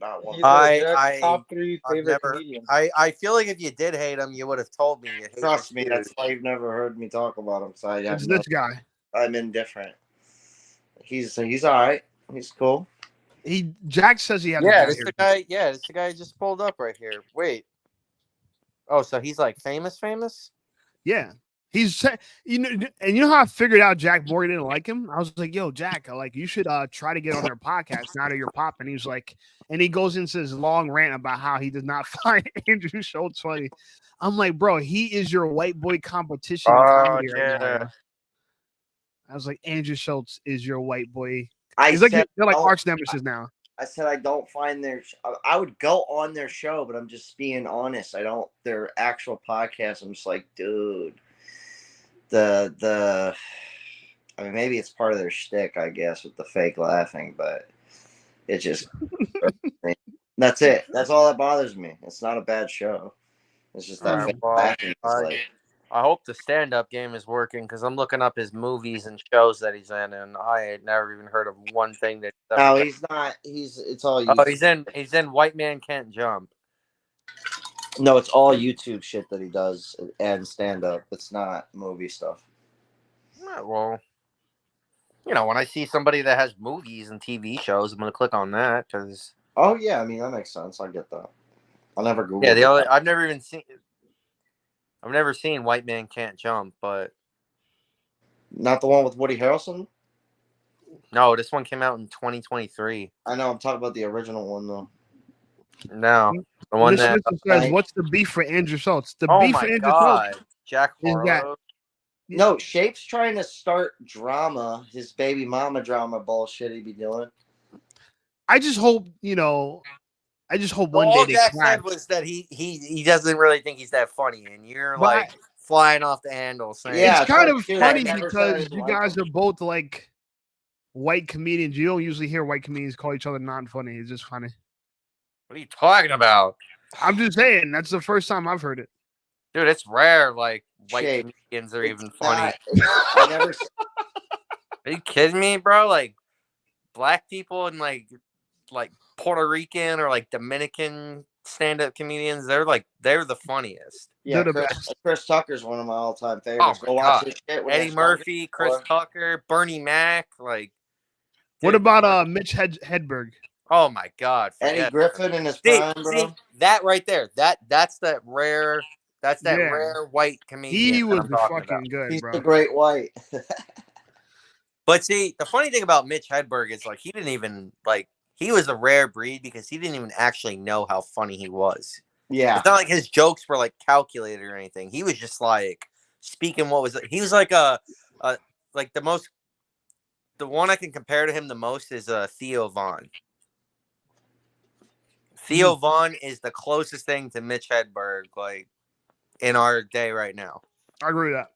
not one. He's Jack's top 3 I've favorite never. comedians. I feel like if you did hate him, you would have told me you hate Trust this me, dude. that's why you've never heard me talk about him. So It's this guy. I'm indifferent. He's all right. He's cool. Jack says he has. Yeah, a this the guy. Yeah, this the guy just pulled up right here. Wait. Oh, so he's like famous? Yeah. He's and you know how I figured out Jack Morgan didn't like him? I was like, yo, Jack, like you should try to get on their podcast now that you're popping. He's like, and he goes into this long rant about how he does not find Andrew Schulz funny. I'm like, bro, he is your white boy competition in comedy right now. I was like, Andrew Schulz is your white boy. He's like, they're like arch nemesis now. I said I don't find I would go on their show, but I'm just being honest. I don't their actual podcast. I'm just like, dude, I mean, maybe it's part of their shtick, I guess, with the fake laughing, but it just that's it. That's all that bothers me. It's not a bad show. It's just that fake laughing is like. I hope the stand-up game is working because I'm looking up his movies and shows that he's in, and I had never even heard of one thing that. No, he's not. It's all. YouTube. Oh, he's in White Man Can't Jump. No, it's all YouTube shit that he does and stand-up. It's not movie stuff. Yeah, well, you know, when I see somebody that has movies and TV shows, I'm gonna click on that because. Oh yeah, I mean that makes sense. I get that. I'll never Google. Yeah, I've never seen White Man Can't Jump, but not the one with Woody Harrelson. No, this one came out in 2023. I know. I'm talking about the original one though. No, the one that says, "What's the beef for Andrew Schulz?" The oh beef my for Andrew God, Schulz Jack is that Harlow. No, Shape's trying to start drama, his baby mama drama bullshit he be doing. I just hope one All day they Jack clash. said was that he doesn't really think he's that funny, and you're But like flying off the handle saying, Yeah, it's kind like, of dude, I funny never said I because didn't you like guys him. are both like white comedians. You don't usually hear white comedians call each other not funny. It's just funny. "What are you talking about, I'm just saying that's the first time I've heard it. dude? It's rare. Like white Shape. comedians are even It's funny. I never. Are you kidding me, bro? Like black people and like Puerto Rican or like Dominican stand-up comedians, they're the funniest. Yeah, They're the Chris Tucker's one of my all-time favorites. Oh Go my watch God. his shit. when Eddie it's starting. Murphy, Chris Tucker, Bernie Mac, like. What dude, about Mitch Hedberg? Oh my God, Eddie forget Griffin in his See, prime, bro. see, that right there. That's that rare. That's that Yeah. rare white comedian. He that was I'm talking fucking about. good, He's bro. the great white. But see, the funny thing about Mitch Hedberg is like he didn't even he was a rare breed because he didn't even actually know how funny he was. Yeah. It's not like his jokes were like calculated or anything. He was just like speaking he was like like the one I can compare to him the most is Theo Von. Theo Von is the closest thing to Mitch Hedberg like in our day right now. I agree with that.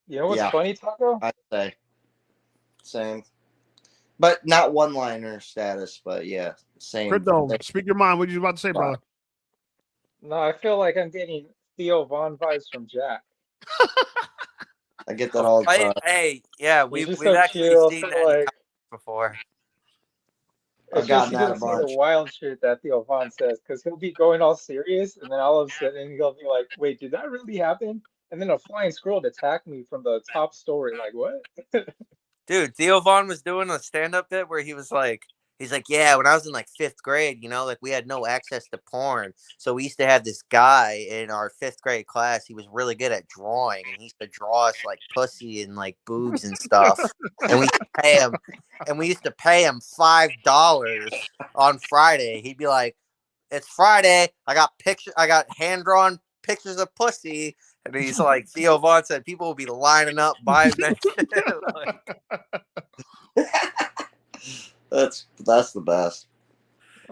You know what's funny, Tocco? I'd say same, but not one-liner status. But yeah, same. Crypto, speak your mind. What you about to say, brother? No, I feel like I'm getting Theo Von vibes from Jack. I get that all the time. Hey, yeah, we've so actually chill, seen so that like, before. I've It's just gotten he that a doesn't say the bunch. wild shit that Theo Von says, because he'll be going all serious, and then all of a sudden he'll be like, "Wait, did that really happen?" And then a flying squirrel attacked me from the top story. Like, what? Dude, Theo Von was doing a stand-up bit where he's like, yeah, when I was in like 5th grade, like we had no access to porn. So we used to have this guy in our 5th grade class. He was really good at drawing, and he used to draw us like pussy and like boobs and stuff. And we used to pay him $5 on Friday. He'd be like, "It's Friday. I got hand-drawn pictures of pussy." And he's like, Theo Von said people will be lining up buying that shit. That's the best.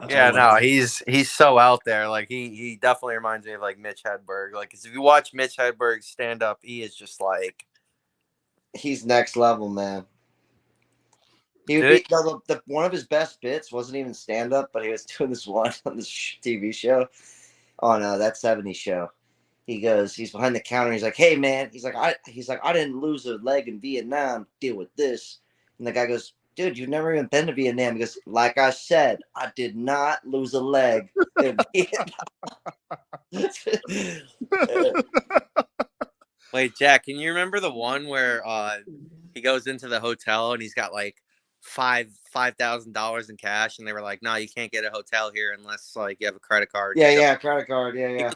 Yeah, no, he's so out there. Like he definitely reminds me of like Mitch Hedberg. Like, 'cause if you watch Mitch Hedberg stand up, he is just like he's next level, man. He would Did be the one of his best bits wasn't even stand up, but he was doing this one on this TV show on that '70s show. He goes, he's behind the counter. He's like, "Hey man," he's like, I didn't lose a leg in Vietnam. Deal with this. And the guy goes, "Dude, you've never even been to Vietnam." He goes, "Like I said, I did not lose a leg in Vietnam." Wait, Jack, can you remember the one where he goes into the hotel and he's got like $5,000 in cash, and they were like, "No, you can't get a hotel here unless like you have a credit card." Yeah, credit card. Yeah.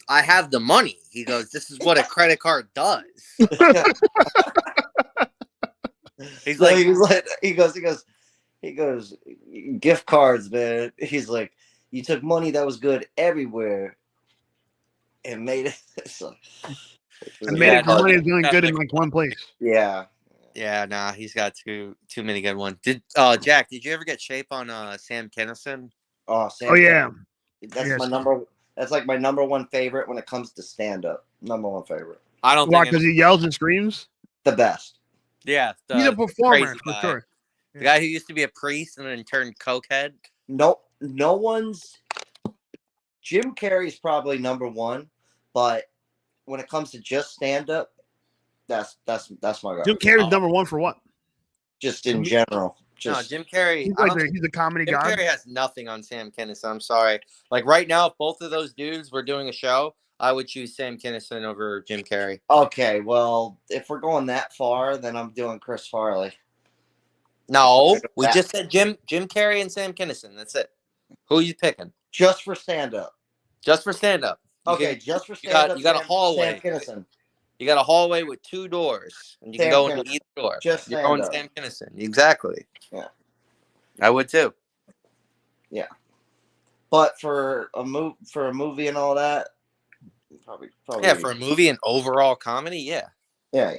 I have the money. He goes, "This is what a credit card does." He's So like, he goes, gift cards, man. He's like, you took money that was good everywhere and made it. And made it money is doing good in like one place. Yeah. Yeah, nah, he's got too many good ones. Jack, did you ever get shape on Sam Kinison? Oh, Sam. Oh yeah. That's Yes. my number. That's like my number one favorite when it comes to stand up. Number one favorite. I don't Why? think Because he yells and screams. The best. yeah, He's a performer crazy for guy. sure. The guy who used to be a priest and then turned cokehead. No one's. Jim Carrey's probably number one, but when it comes to just stand up, that's my guy. Jim Carrey's number one for what? Just in general. No, Jim Carrey. He's a comedy Jim god. Carrey has nothing on Sam Kinison. I'm sorry. Like right now, if both of those dudes were doing a show, I would choose Sam Kinison over Jim Carrey. Okay, well, if we're going that far, then I'm doing Chris Farley. No, we just said Jim Carrey and Sam Kinison. That's it. Who are you picking? Just for stand up. Just for stand up. Okay, just for stand up. You got a hallway. Sam Kinison. You got a hallway with 2 doors, and you can go into either door. Just You're going Sam Kinison. Exactly. Yeah. I would too. Yeah. But for a movie and all that, probably. Yeah, for a movie and overall comedy, yeah. Yeah.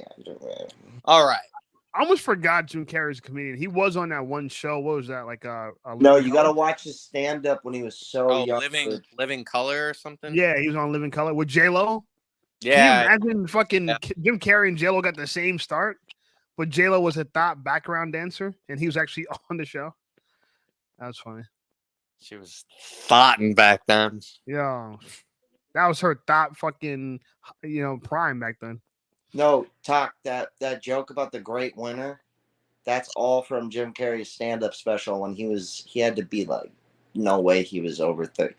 All right. I almost forgot Jim Carrey's a comedian. He was on that one show. What was that? Like No, you got to watch his stand up when he was so young. Living Color or something. Yeah, he was on Living Color with J-Lo. Yeah. Can you imagine fucking Jim Carrey and J-Lo got the same start, but J-Lo was a top background dancer and he was actually on the show. That was funny. She was thotting back then. Yeah, that was her top fucking prime back then. No, talk that joke about the great winner. That's all from Jim Carrey's stand-up special when he had to be like, no way he was over 30.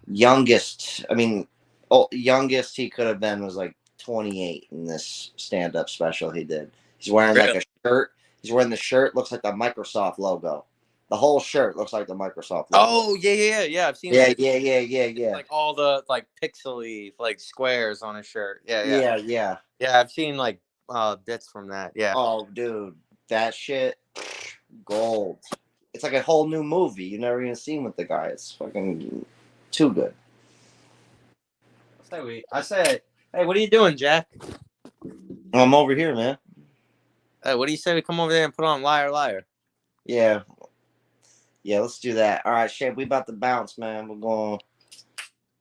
Youngest he could have been was like 28 in this stand-up special he did. He's wearing like a shirt. He's wearing the shirt, looks like the Microsoft logo. The whole shirt looks like the Microsoft logo. Oh, yeah. I've seen that. Yeah. Like all the like pixely like squares on his shirt. Yeah. Yeah, I've seen like bits from that. Yeah. Oh, dude. That shit, gold. It's like a whole new movie. You never even seen with the guy. It's fucking too good. I say, hey, what are you doing, Jack? I'm over here, man. Hey, what do you say we come over there and put on Liar Liar? Yeah, let's do that. All right, Shape, we about to bounce, man. We're going.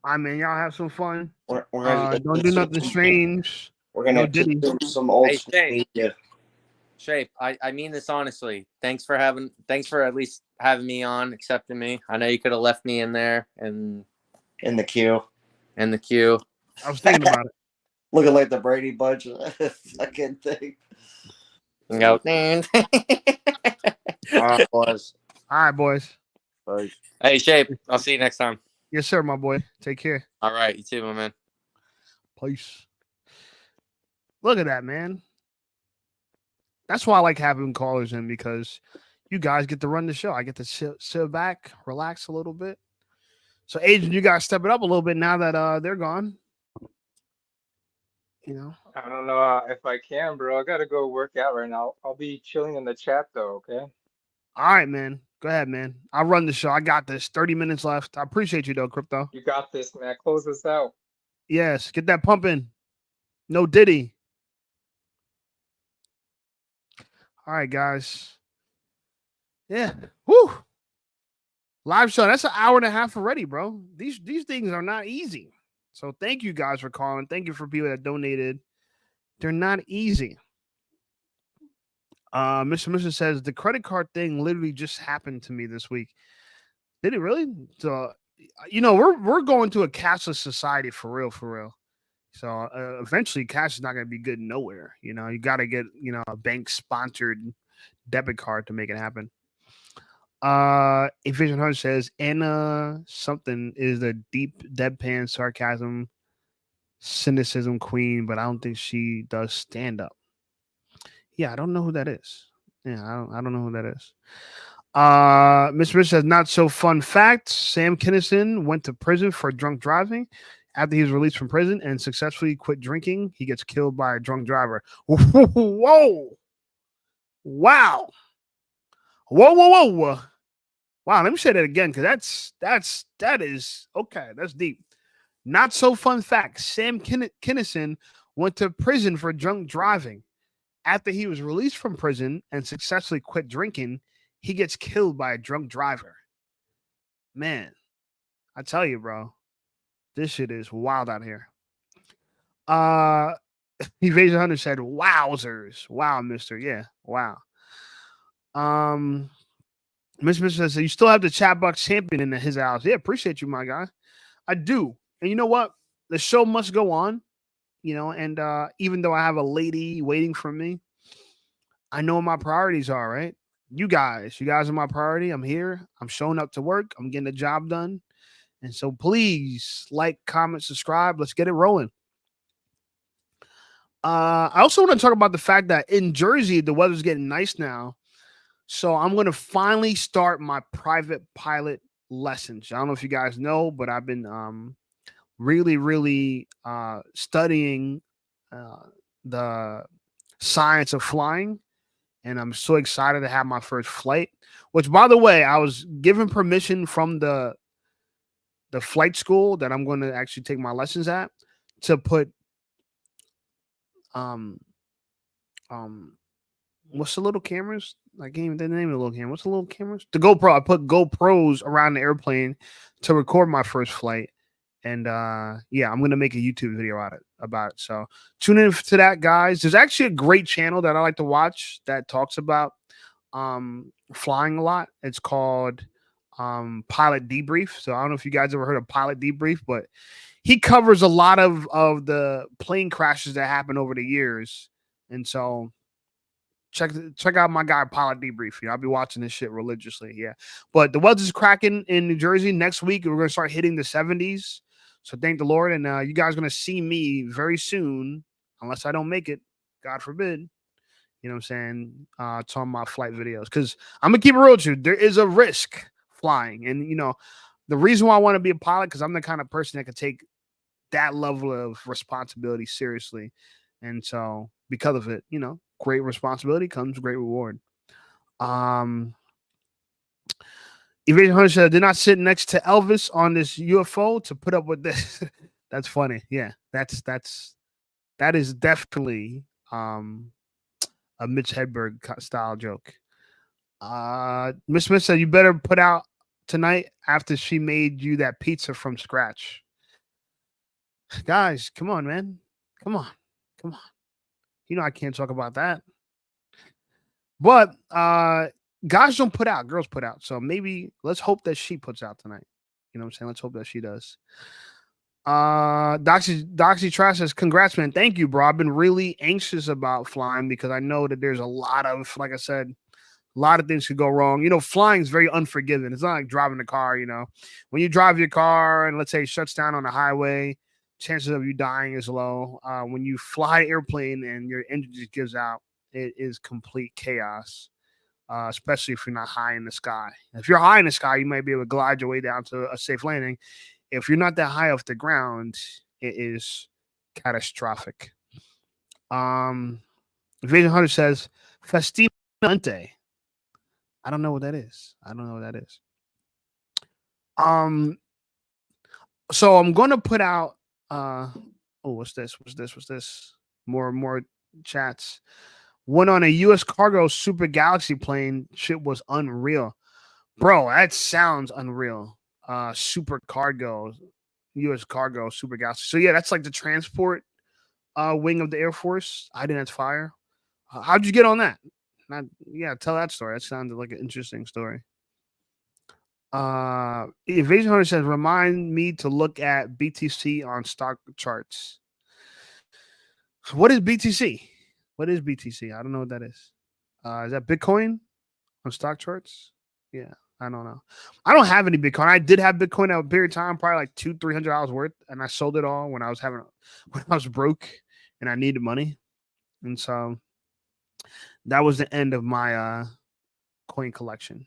I mean, y'all have some fun. We're gonna don't do nothing strange. We're gonna do some old media. Shape, I mean this honestly. Thanks for at least having me on, accepting me. I know you could have left me in there and in the queue. I was thinking about it. Looking like the Brady Bunch fucking thing. Go. All right, boys. Bye. Hey, Shape. I'll see you next time. Yes, sir, my boy. Take care. All right, you too, my man. Peace. Look at that, man. That's why I like having callers in, because you guys get to run the show. I get to sit back, relax a little bit. So, Agent, you guys step it up a little bit now that they're gone. I don't know if I can, bro. I gotta go work out right now. I'll be chilling in the chat though, okay? All right, man. Go ahead, man. I'll run the show. I got this. 30 minutes left. I appreciate you, though, Crypto. You got this, man. Close this out. Yes. Get that pumping. No Diddy. All right, guys. Yeah. Woo. Live show. That's an hour and a half already, bro. These things are not easy. So thank you guys for calling. Thank you for people that donated. They're not easy. Mr. says the credit card thing literally just happened to me this week. Did it really? So, we're going to a cashless society for real, for real. So eventually, cash is not going to be good nowhere. You got to get a bank sponsored debit card to make it happen. Efficient Hunter says Anna something is the deep deadpan sarcasm, cynicism queen, but I don't think she does stand up. Yeah, I don't know who that is. Yeah, I don't know who that is. Mr. Rich says not so fun fact. Sam Kinison went to prison for drunk driving. After he was released from prison and successfully quit drinking, he gets killed by a drunk driver. Whoa! Wow! Whoa! Wow! Let me say that again because that is okay. That's deep. Not so fun fact. Sam Kinison went to prison for drunk driving. After he was released from prison and successfully quit drinking, he gets killed by a drunk driver. Man, I tell you, bro, this shit is wild out here. Evasion Hunter said, "Wowzers, wow, Mister, yeah, wow." Mr. says, "You still have the Chatbox champion in his house." Yeah, appreciate you, my guy. I do, and you know what? The show must go on. And even though I have a lady waiting for me, I know what my priorities are, right? You guys are my priority. I'm here. I'm showing up to work. I'm getting the job done. And so please like, comment, subscribe. Let's get it rolling. I also want to talk about the fact that in Jersey, the weather's getting nice now. So I'm going to finally start my private pilot lessons. I don't know if you guys know, but I've been really studying the science of flying, and I'm so excited to have my first flight, which, by the way, I was given permission from the flight school that I'm going to actually take my lessons at to put what's the little cameras? I can't even the name of the little camera. What's the little cameras? The GoPro. I put GoPros around the airplane to record my first flight. And yeah, I'm gonna make a YouTube video about it. So tune in to that, guys. There's actually a great channel that I like to watch that talks about flying a lot. It's called Pilot Debrief. So I don't know if you guys ever heard of Pilot Debrief, but he covers a lot of the plane crashes that happen over the years. And so check out my guy Pilot Debrief. I'll be watching this shit religiously. Yeah, but the weather's cracking in New Jersey. Next week we're gonna start hitting the 70s. So thank the Lord, and you guys are gonna see me very soon, unless I don't make it, God forbid. You know what I'm saying? It's on my flight videos because I'm gonna keep it real with you. There is a risk flying, and the reason why I want to be a pilot because I'm the kind of person that can take that level of responsibility seriously, and so because of it, great responsibility comes great reward. Evasion Hunter said, "Did not sit next to Elvis on this UFO to put up with this." That's funny. Yeah, that is definitely a Mitch Hedberg style joke. Miss Smith said, "You better put out tonight after she made you that pizza from scratch." Guys, come on, man. Come on. I can't talk about that. But guys don't put out, girls put out. So maybe let's hope that she puts out tonight. You know what I'm saying? Let's hope that she does. Doxy Trash says, "Congrats, man. Thank you, bro. I've been really anxious about flying because I know that there's a lot of, like I said, a lot of things could go wrong. Flying is very unforgiving. It's not like driving a car, When you drive your car and let's say it shuts down on the highway, chances of you dying is low. When you fly an airplane and your engine just gives out, it is complete chaos, especially if you're not high in the sky. If you're high in the sky, you might be able to glide your way down to a safe landing. If you're not that high off the ground, it is catastrophic. Vision Hunter says, "Festinamente." I don't know what that is. So I'm going to put out what's this? More chats. Went on a U.S. cargo Super Galaxy plane. Shit was unreal. Bro, that sounds unreal. Super cargo, U.S. cargo Super Galaxy. So yeah, that's like the transport wing of the Air Force. I think that's fire. How'd you get on that? Yeah, tell that story. That sounded like an interesting story. Evasion Hunter says, remind me to look at BTC on stock charts. What is BTC? What is BTC? I don't know what that is. Is that Bitcoin on stock charts? Yeah, I don't know. I don't have any Bitcoin. I did have Bitcoin at a period of time, probably like $200-$300 worth, and I sold it all when I was broke and I needed money, and so that was the end of my coin collection.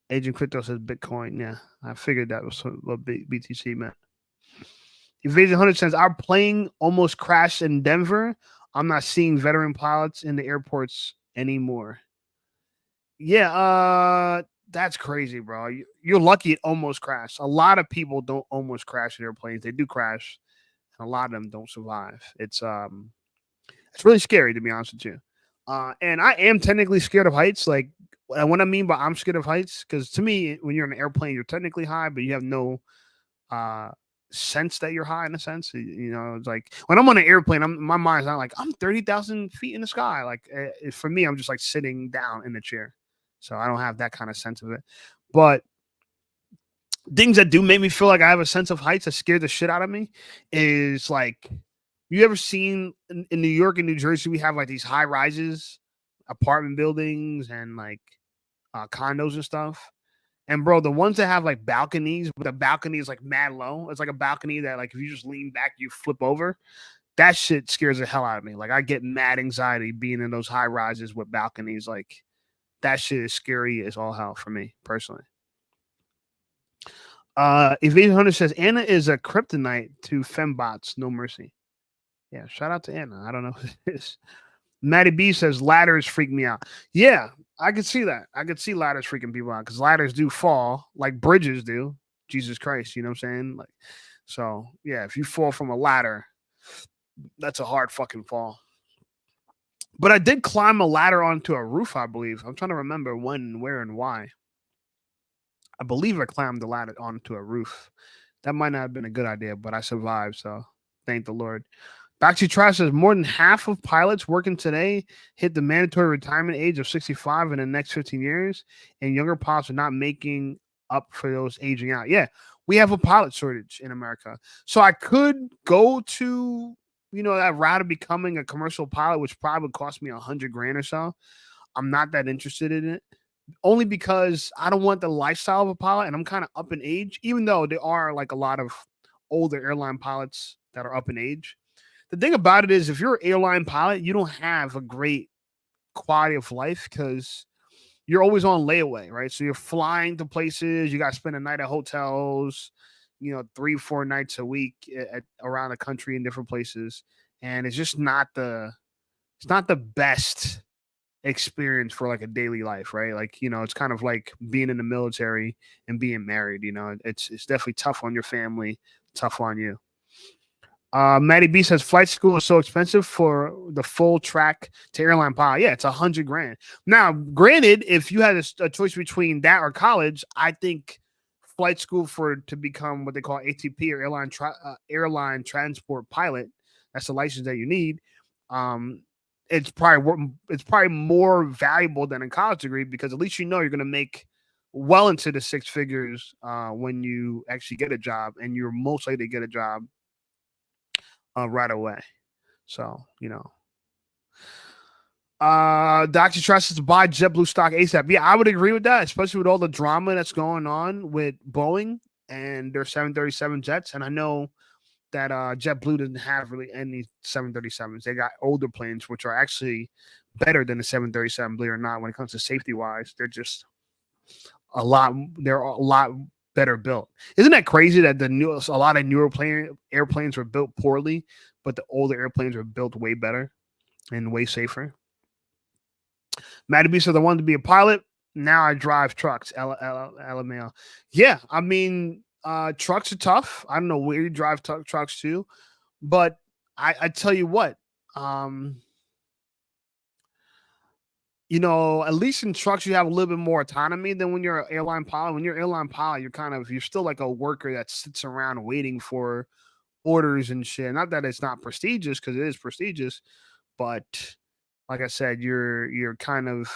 Agent Crypto says Bitcoin. Yeah, I figured that was what BTC meant. Evasion 100 says, our plane almost crashed in Denver. I'm not seeing veteran pilots in the airports anymore. Yeah, that's crazy, bro. You're lucky it almost crashed. A lot of people don't almost crash in airplanes. They do crash, and a lot of them don't survive. It's really scary, to be honest with you. And I am technically scared of heights. Like, what I mean by I'm scared of heights, because to me, when you're in an airplane, you're technically high, but you have no sense that you're high in a sense. You know, it's like when I'm on an airplane, my mind's not like I'm 30,000 feet in the sky. Like for me, I'm just like sitting down in the chair, so I don't have that kind of sense of it. But things that do make me feel like I have a sense of heights that scare the shit out of me is like, you ever seen in New York and New Jersey, we have like these high rises, apartment buildings, and like condos and stuff. And bro, the ones that have like balconies, but the balcony is like mad low. It's like a balcony that like if you just lean back, you flip over. That shit scares the hell out of me. Like I get mad anxiety being in those high rises with balconies. Like that shit is scary as all hell for me personally. Evasion Hunter says Anna is a kryptonite to fembots. No mercy. Yeah, shout out to Anna. I don't know who it is. Matty B says ladders freak me out. Yeah, I could see that. I could see ladders freaking people out because ladders do fall like bridges do. Jesus Christ, you know what I'm saying? Like, so yeah, if you fall from a ladder, that's a hard fucking fall. But I did climb a ladder onto a roof, I believe. I'm trying to remember when, where, and why. I believe I climbed the ladder onto a roof. That might not have been a good idea, but I survived, so thank the Lord. Backseat Trash says more than half of pilots working today hit the mandatory retirement age of 65 in the next 15 years, and younger pilots are not making up for those aging out. Yeah, we have a pilot shortage in America. So I could go to, that route of becoming a commercial pilot, which probably would cost me $100,000 or so. I'm not that interested in it, only because I don't want the lifestyle of a pilot, and I'm kind of up in age, even though there are like a lot of older airline pilots that are up in age. The thing about it is, if you're an airline pilot, you don't have a great quality of life because you're always on layaway, right? So you're flying to places, you got to spend a night at hotels, 3-4 nights a week around the country in different places, and it's just not the best experience for like a daily life, right? Like it's kind of like being in the military and being married. It's definitely tough on your family, tough on you. Matty B says flight school is so expensive for the full track to airline pilot. Yeah, it's $100,000. Now, granted, if you had a choice between that or college, I think flight school to become what they call ATP or airline transport pilot, that's the license that you need. It's probably more valuable than a college degree because at least you're going to make well into the six figures when you actually get a job, and you're most likely to get a job right away. So, Dr. Trust is to buy JetBlue stock ASAP. Yeah, I would agree with that, especially with all the drama that's going on with Boeing and their 737 jets. And I know that JetBlue doesn't have really any 737s. They got older planes, which are actually better than the 737, believe it or not. When it comes to safety wise, they're a lot better built. Isn't that crazy that a lot of newer airplanes were built poorly, but the older airplanes were built way better and way safer? Matty B said I wanted to be a pilot. Now I drive trucks. LMAO. Yeah, I mean, trucks are tough. I don't know where you drive trucks to, but I tell you what, at least in trucks, you have a little bit more autonomy than when you're an airline pilot. When you're an airline pilot, you're still like a worker that sits around waiting for orders and shit. Not that it's not prestigious, because it is prestigious, but like I said, you're kind of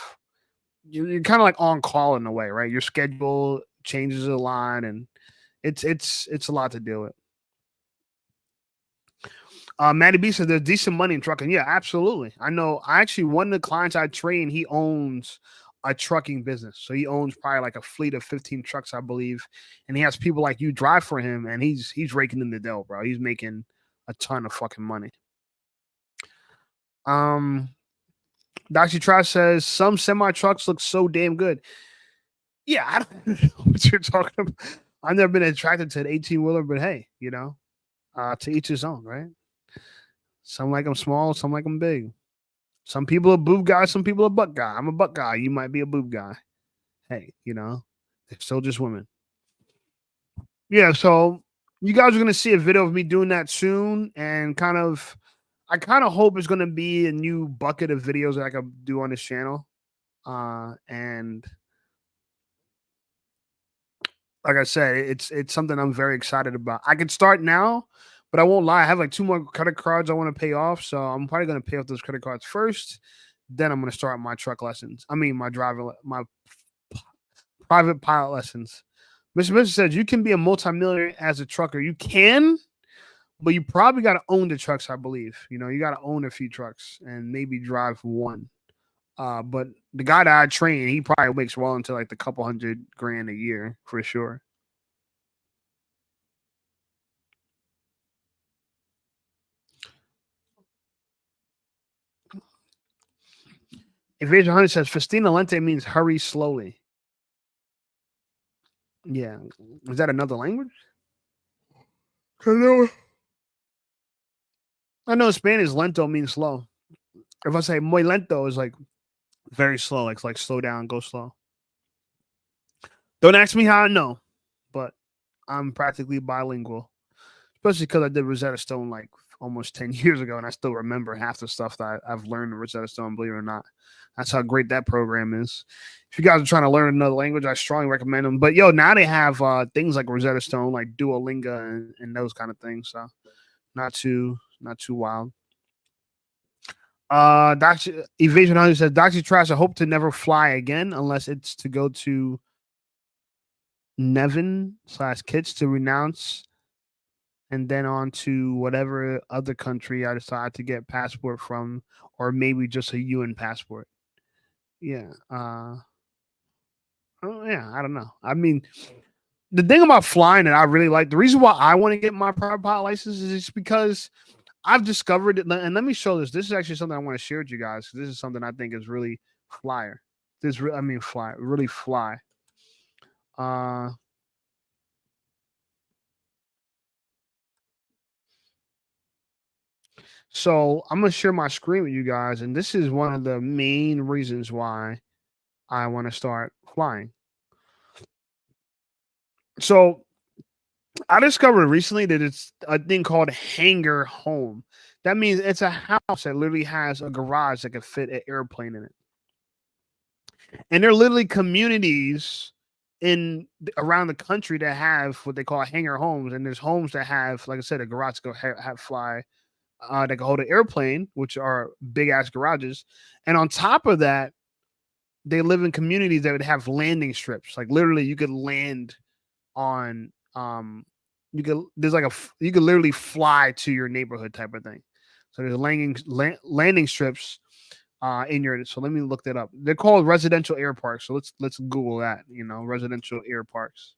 like on call in a way, right? Your schedule changes a lot, and it's a lot to deal with. Matty B says there's decent money in trucking. Yeah, absolutely. I know. I actually, one of the clients I train, he owns a trucking business. So he owns probably like a fleet of 15 trucks, I believe. And he has people like you drive for him, and he's raking in the dough, bro. He's making a ton of fucking money. Dr. Trash says some semi trucks look so damn good. Yeah, I don't know what you're talking about. I've never been attracted to an 18-wheeler, but hey, to each his own, right? Some like them small, some like them big. Some people are boob guys, some people are butt guy. I'm a butt guy. You might be a boob guy. Hey, they're still just women. Yeah, so you guys are gonna see a video of me doing that soon, and I kind of hope it's gonna be a new bucket of videos that I can do on this channel. And like I said, it's something I'm very excited about. I can start now, but I won't lie. I have like 2 more credit cards I want to pay off, so I'm probably going to pay off those credit cards first. Then I'm going to start my truck lessons. I mean, my private pilot lessons. Mr. Mitchell says you can be a multimillionaire as a trucker. You can, but you probably got to own the trucks. I believe you got to own a few trucks and maybe drive one. But the guy that I train, he probably makes well into like the couple $100,000 a year for sure. Evasion Hunter says Festina Lente means hurry slowly. Yeah. Is that another language? I know in Spanish lento means slow. If I say muy lento, is like very slow. It's like slow down, go slow. Don't ask me how I know, but I'm practically bilingual. Especially because I did Rosetta Stone like almost 10 years ago, and I still remember half the stuff that I've learned in Rosetta Stone, believe it or not. That's how great that program is. If you guys are trying to learn another language, I strongly recommend them. But now they have things like Rosetta Stone, like Duolingo and those kind of things. So not too wild. Dr. Evasion Hunter says, Dr. Trash, I hope to never fly again unless it's to go to Nevin/Kits to renounce and then on to whatever other country I decide to get passport from, or maybe just a UN passport. Yeah. I don't know. I mean, the thing about flying that I really like, the reason why I want to get my private pilot license is just because I've discovered it. And let me show this. This is actually something I want to share with you guys. This is something I think is really flyer. Really fly. So I'm gonna share my screen with you guys, and this is one of the main reasons why I want to start flying. So I discovered recently that it's a thing called hangar home. That means it's a house that literally has a garage that can fit an airplane in it. And there are literally communities around the country that have what they call hangar homes, and there's homes that have, like I said, a garage to have fly. That can hold an airplane, which are big ass garages, and on top of that, they live in communities that would have landing strips. Like literally, you could land on you could literally fly to your neighborhood type of thing. So there's landing strips in your. So let me look that up. They're called residential air parks. So let's Google that. Residential air parks.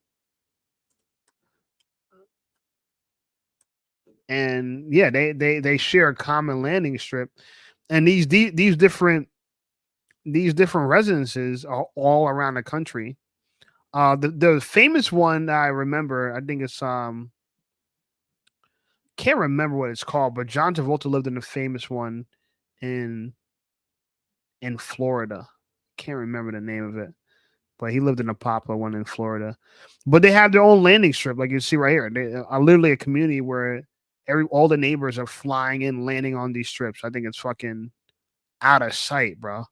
And yeah, they share a common landing strip, and these different residences are all around the country. The famous one that I remember, I think it's can't remember what it's called, but John Travolta lived in a famous one in Florida. Can't remember the name of it, but he lived in a popular one in Florida. But they have their own landing strip, like you see right here. They are literally a community where all the neighbors are flying in, landing on these strips. I think it's fucking out of sight, bro.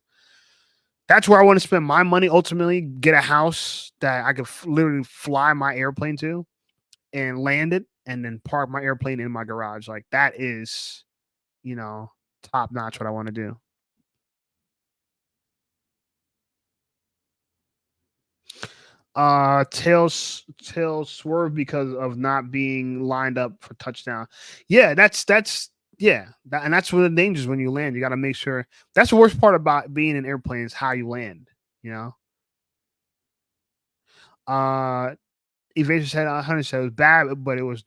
That's where I want to spend my money. Ultimately, get a house that I could literally fly my airplane to and land it, and then park my airplane in my garage. Like that is, top notch what I want to do. Tail swerve because of not being lined up for touchdown. Yeah, that's yeah, and that's one of the dangers when you land. You got to make sure. That's the worst part about being in airplanes, how you land. You know. Evasion said 100 said it was bad, but it was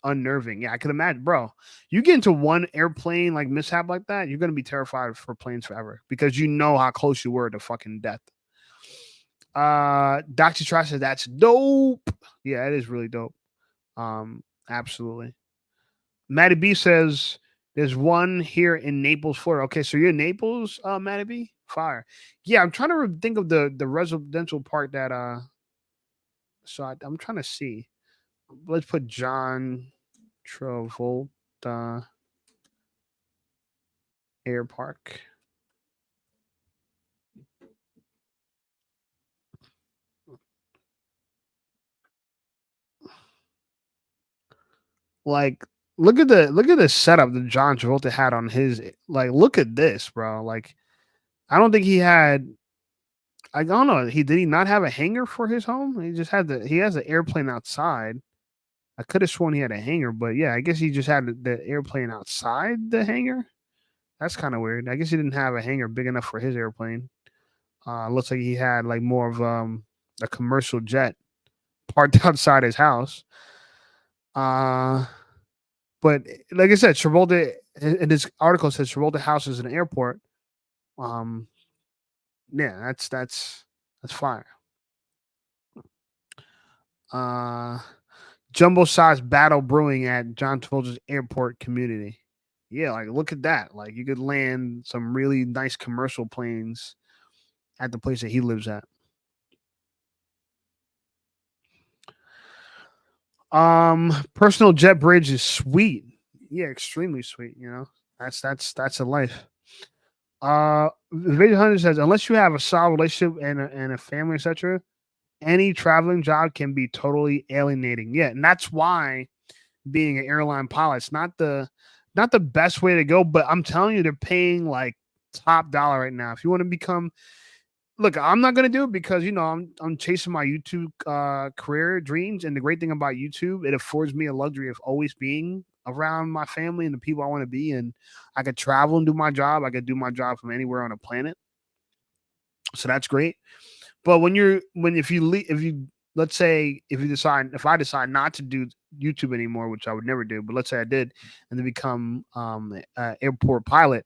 unnerving. Yeah, I could imagine, bro. You get into one airplane like mishap like that, you're gonna be terrified for planes forever because you know how close you were to fucking death. Dr. Trash said that's dope. Yeah, it is really dope. Absolutely. Matty B says there's one here in Naples, Florida. Okay, so you're in Naples, Matty B? Fire. Yeah, I'm trying to think of the residential part that so I'm trying to see. Let's put John Travolta Air Park. Like, look at the setup that John Travolta had on his. Like, look at this, bro. Like, I don't think he had. I don't know. Did he not have a hangar for his home? He just had he has the airplane outside. I could have sworn he had a hangar, but yeah, I guess he just had the airplane outside the hangar. That's kind of weird. I guess he didn't have a hangar big enough for his airplane. Looks like he had like more of a commercial jet parked outside his house. But like I said, Travolta in this article says Travolta house is an airport. Yeah, that's fire. Jumbo size battle brewing at John Travolta's airport community. Yeah, like look at that. Like you could land some really nice commercial planes at the place that he lives at. Personal jet bridge is sweet. Yeah, extremely sweet. You know, that's a life. Video Hunter says unless you have a solid relationship and a family, etc., any traveling job can be totally alienating. Yeah, and that's why being an airline pilot's not the best way to go. But I'm telling you, they're paying like top dollar right now. If you want to become look, I'm not gonna do it because you know I'm chasing my YouTube career dreams, and the great thing about YouTube, it affords me a luxury of always being around my family and the people I want to be, and I could travel and do my job. I could do my job from anywhere on the planet, so that's great. But if you let's say if I decide not to do YouTube anymore, which I would never do, but let's say I did, and then become airport pilot,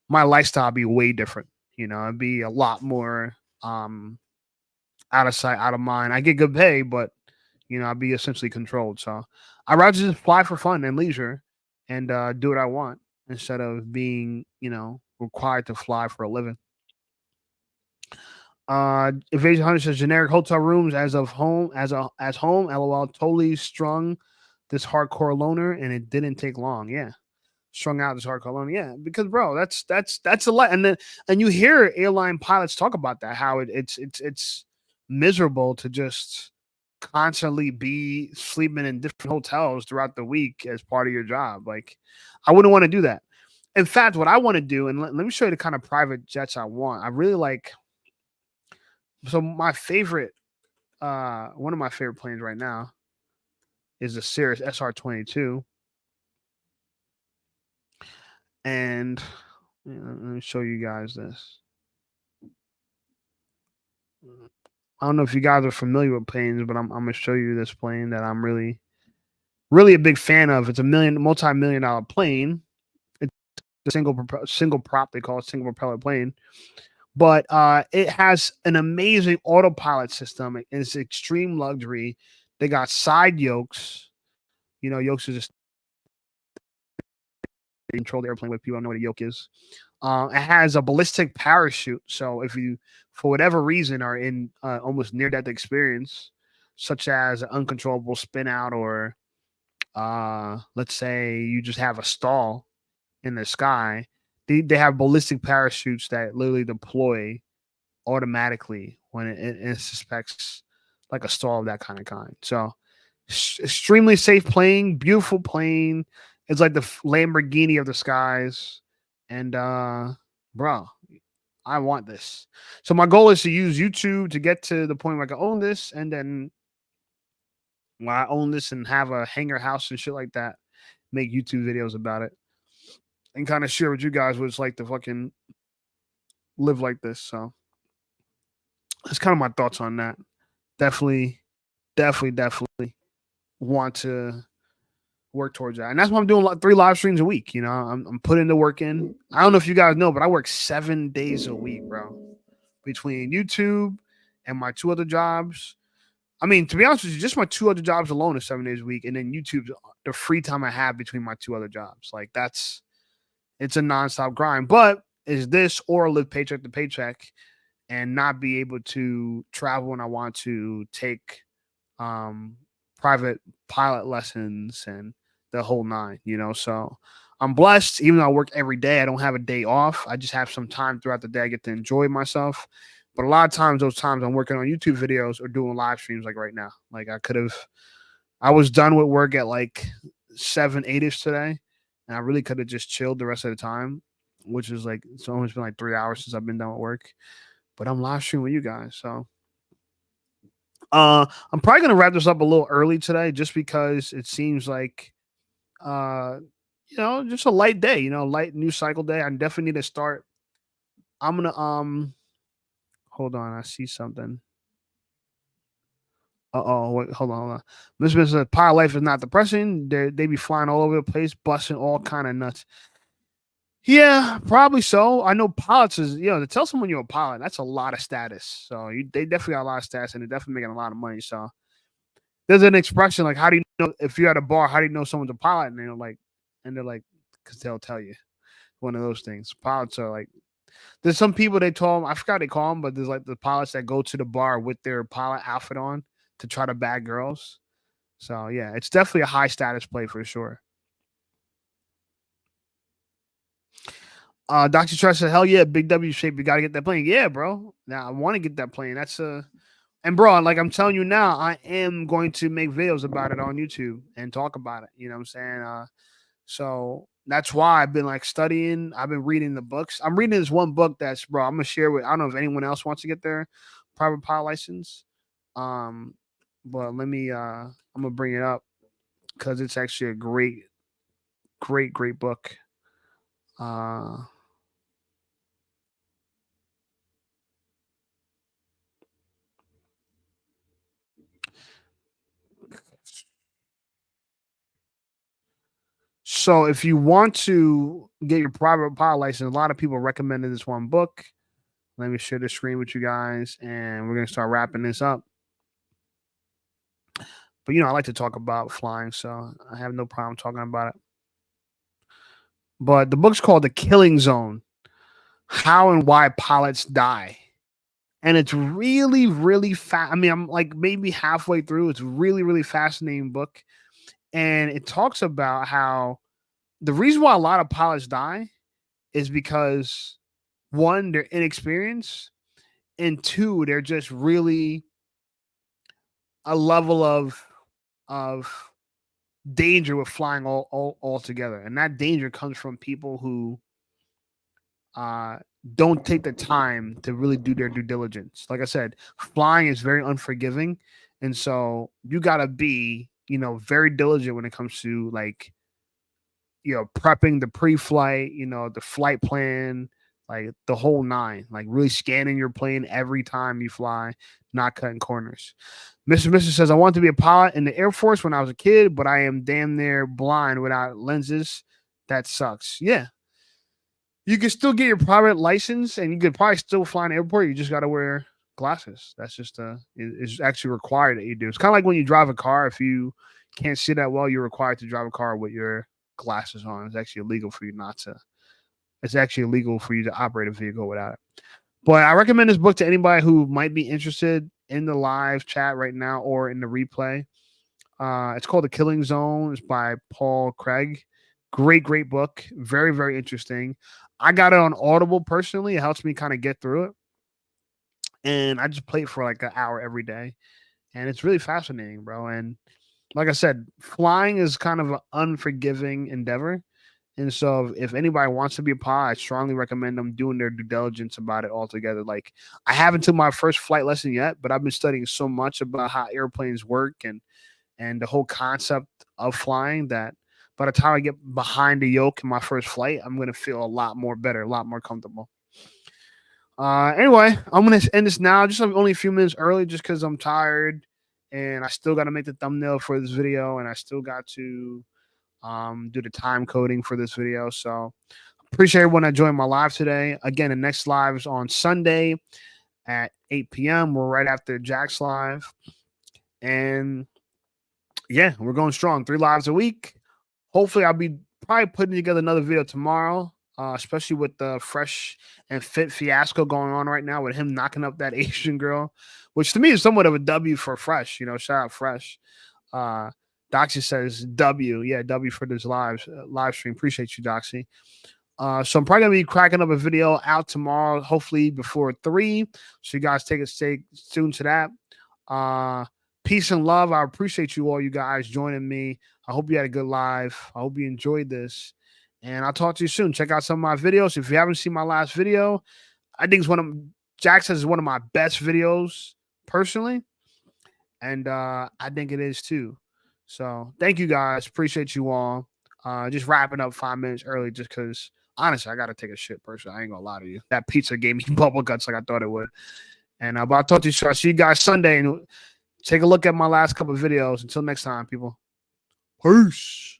my lifestyle would be way different. You know, it'd be a lot more out of sight, out of mind. I get good pay, but you know, I'd be essentially controlled. So I'd rather just fly for fun and leisure and do what I want instead of being, you know, required to fly for a living. Evasion Hunter says generic hotel rooms as home, LOL, totally strung this hardcore loner and it didn't take long. Yeah. Strung out this hardcore loner. Yeah, because bro, that's a lot. And you hear airline pilots talk about that, how it's miserable to just constantly be sleeping in different hotels throughout the week as part of your job. Like, I wouldn't want to do that. In fact, what I want to do, and let me show you the kind of private jets I want. I really like. So my favorite, one of my favorite planes right now is the Cirrus SR22. And let me show you guys this. I don't know if you guys are familiar with planes, but I'm gonna show you this plane that I'm really, really a big fan of. It's a multi-million-dollar plane. It's a single prop. They call it single propeller plane, but it has an amazing autopilot system. It's extreme luxury. They got side yokes. You know, yokes are just control the airplane with. People don't know what a yoke is. It has a ballistic parachute. So if you, for whatever reason, are in almost near-death experience, such as an uncontrollable spin out, or let's say you just have a stall in the sky, they have ballistic parachutes that literally deploy automatically when it suspects like a stall of that kind. So extremely safe plane, beautiful plane. It's like the Lamborghini of the skies. And bro, I want this. So my goal is to use YouTube to get to the point where I can own this, and then when I own this and have a hangar house and shit like that, make YouTube videos about it and kind of share with you guys what it's like to fucking live like this. So that's kind of my thoughts on that. Definitely want to work towards that. And that's why I'm doing like 3 live streams a week. You know, I'm putting the work in. I don't know if you guys know, but I work 7 days a week, bro, between YouTube and my 2 other jobs. I mean, to be honest with you, just my 2 other jobs alone is 7 days a week. And then YouTube's the free time I have between my 2 other jobs. Like it's a nonstop grind. But is this or live paycheck to paycheck and not be able to travel when I want to, take private pilot lessons and the whole 9, you know? So I'm blessed. Even though I work every day, I don't have a day off. I just have some time throughout the day. I get to enjoy myself. But a lot of times, those times I'm working on YouTube videos or doing live streams like right now. Like I was done with work at like 7, 8-ish today. And I really could have just chilled the rest of the time, which is like, it's almost been like 3 hours since I've been done with work. But I'm live streaming with you guys. So I'm probably going to wrap this up a little early today just because it seems like, you know, just a light day, you know, light news cycle day. I definitely need to start. I'm going to, hold on, I see something. Wait, hold on. Miss says, pilot life is not depressing. They be flying all over the place, busting all kind of nuts. Yeah, probably so. I know pilots is, you know, to tell someone you're a pilot, that's a lot of status. So they definitely got a lot of status, and they're definitely making a lot of money. So there's an expression like, how do you know if you're at a bar, how do you know someone's a pilot? And they're like, because they'll tell you. One of those things. Pilots are like, there's some people they call them, I forgot they call them, but there's like the pilots that go to the bar with their pilot outfit on to try to bag girls. So yeah, it's definitely a high status play for sure. Dr. Trust said, hell yeah, Big W shape, you gotta get that plane. Yeah, bro. Now I want to get that plane. That's and bro, like I'm telling you now, I am going to make videos about it on YouTube and talk about it. You know what I'm saying? So that's why I've been like studying. I've been reading the books. I'm reading this one book that's, bro, I'm gonna share with. I don't know if anyone else wants to get their private pilot license. But let me. I'm gonna bring it up because it's actually a great book. So if you want to get your private pilot license, a lot of people recommended this one book. Let me share the screen with you guys, and we're gonna start wrapping this up. But you know, I like to talk about flying, so I have no problem talking about it. But the book's called The Killing Zone: How and Why Pilots Die. And it's really, really fast. I mean, I'm like maybe halfway through. It's really, really fascinating book. And it talks about how the reason why a lot of pilots die is because 1, they're inexperienced, and 2, they're just really a level of danger with flying all together. And that danger comes from people who don't take the time to really do their due diligence. Like I said, flying is very unforgiving. And so you got to be, you know, very diligent when it comes to like, you know, prepping the pre-flight, you know, the flight plan, like the whole 9, like really scanning your plane every time you fly, not cutting corners. Mr. says, I wanted to be a pilot in the Air Force when I was a kid, but I am damn near blind without lenses. That sucks. Yeah. You can still get your private license and you could probably still fly in the airport. You just got to wear glasses. That's just it's actually required that you do. It's kind of like when you drive a car. If you can't see that well, you're required to drive a car with your glasses on. It's actually illegal for you not to. It's actually illegal for you to operate a vehicle without it. But I recommend this book to anybody who might be interested in the live chat right now or in the replay. It's called The Killing Zone. It's by Paul Craig. Great book. Very, very interesting. I got it on Audible personally. It helps me kind of get through it. And I just play it for like an hour every day. And it's really fascinating, bro. And like I said, flying is kind of an unforgiving endeavor. And so if anybody wants to be a pilot, I strongly recommend them doing their due diligence about it altogether. Like, I haven't took my first flight lesson yet, but I've been studying so much about how airplanes work and the whole concept of flying that by the time I get behind the yoke in my first flight, I'm going to feel a lot more better, a lot more comfortable. Anyway, I'm going to end this now, just only a few minutes early, just because I'm tired and I still got to make the thumbnail for this video, and I still got to do the time coding for this video. So appreciate everyone that joined my live today. Again, the next live is on Sunday at 8 p.m. We're right after Jack's live. And yeah, we're going strong. 3 lives a week. Hopefully I'll be probably putting together another video tomorrow, especially with the Fresh and Fit fiasco going on right now with him knocking up that Asian girl, which to me is somewhat of a W for Fresh. You know, shout out Fresh. Doxy says W. Yeah, W for this live stream. Appreciate you, Doxy. So I'm probably going to be cracking up a video out tomorrow, hopefully before 3. So you guys stay tuned to that. Peace and love. I appreciate you all, you guys, joining me. I hope you had a good live. I hope you enjoyed this. And I'll talk to you soon. Check out some of my videos. If you haven't seen my last video, I think it's Jack says it's one of my best videos personally. And I think it is too. So thank you guys. Appreciate you all. Just wrapping up 5 minutes early just because, honestly, I got to take a shit personally. I ain't going to lie to you. That pizza gave me bubble guts like I thought it would. And but I'll talk to you soon. I'll see you guys Sunday. And take a look at my last couple of videos. Until next time, people. Peace.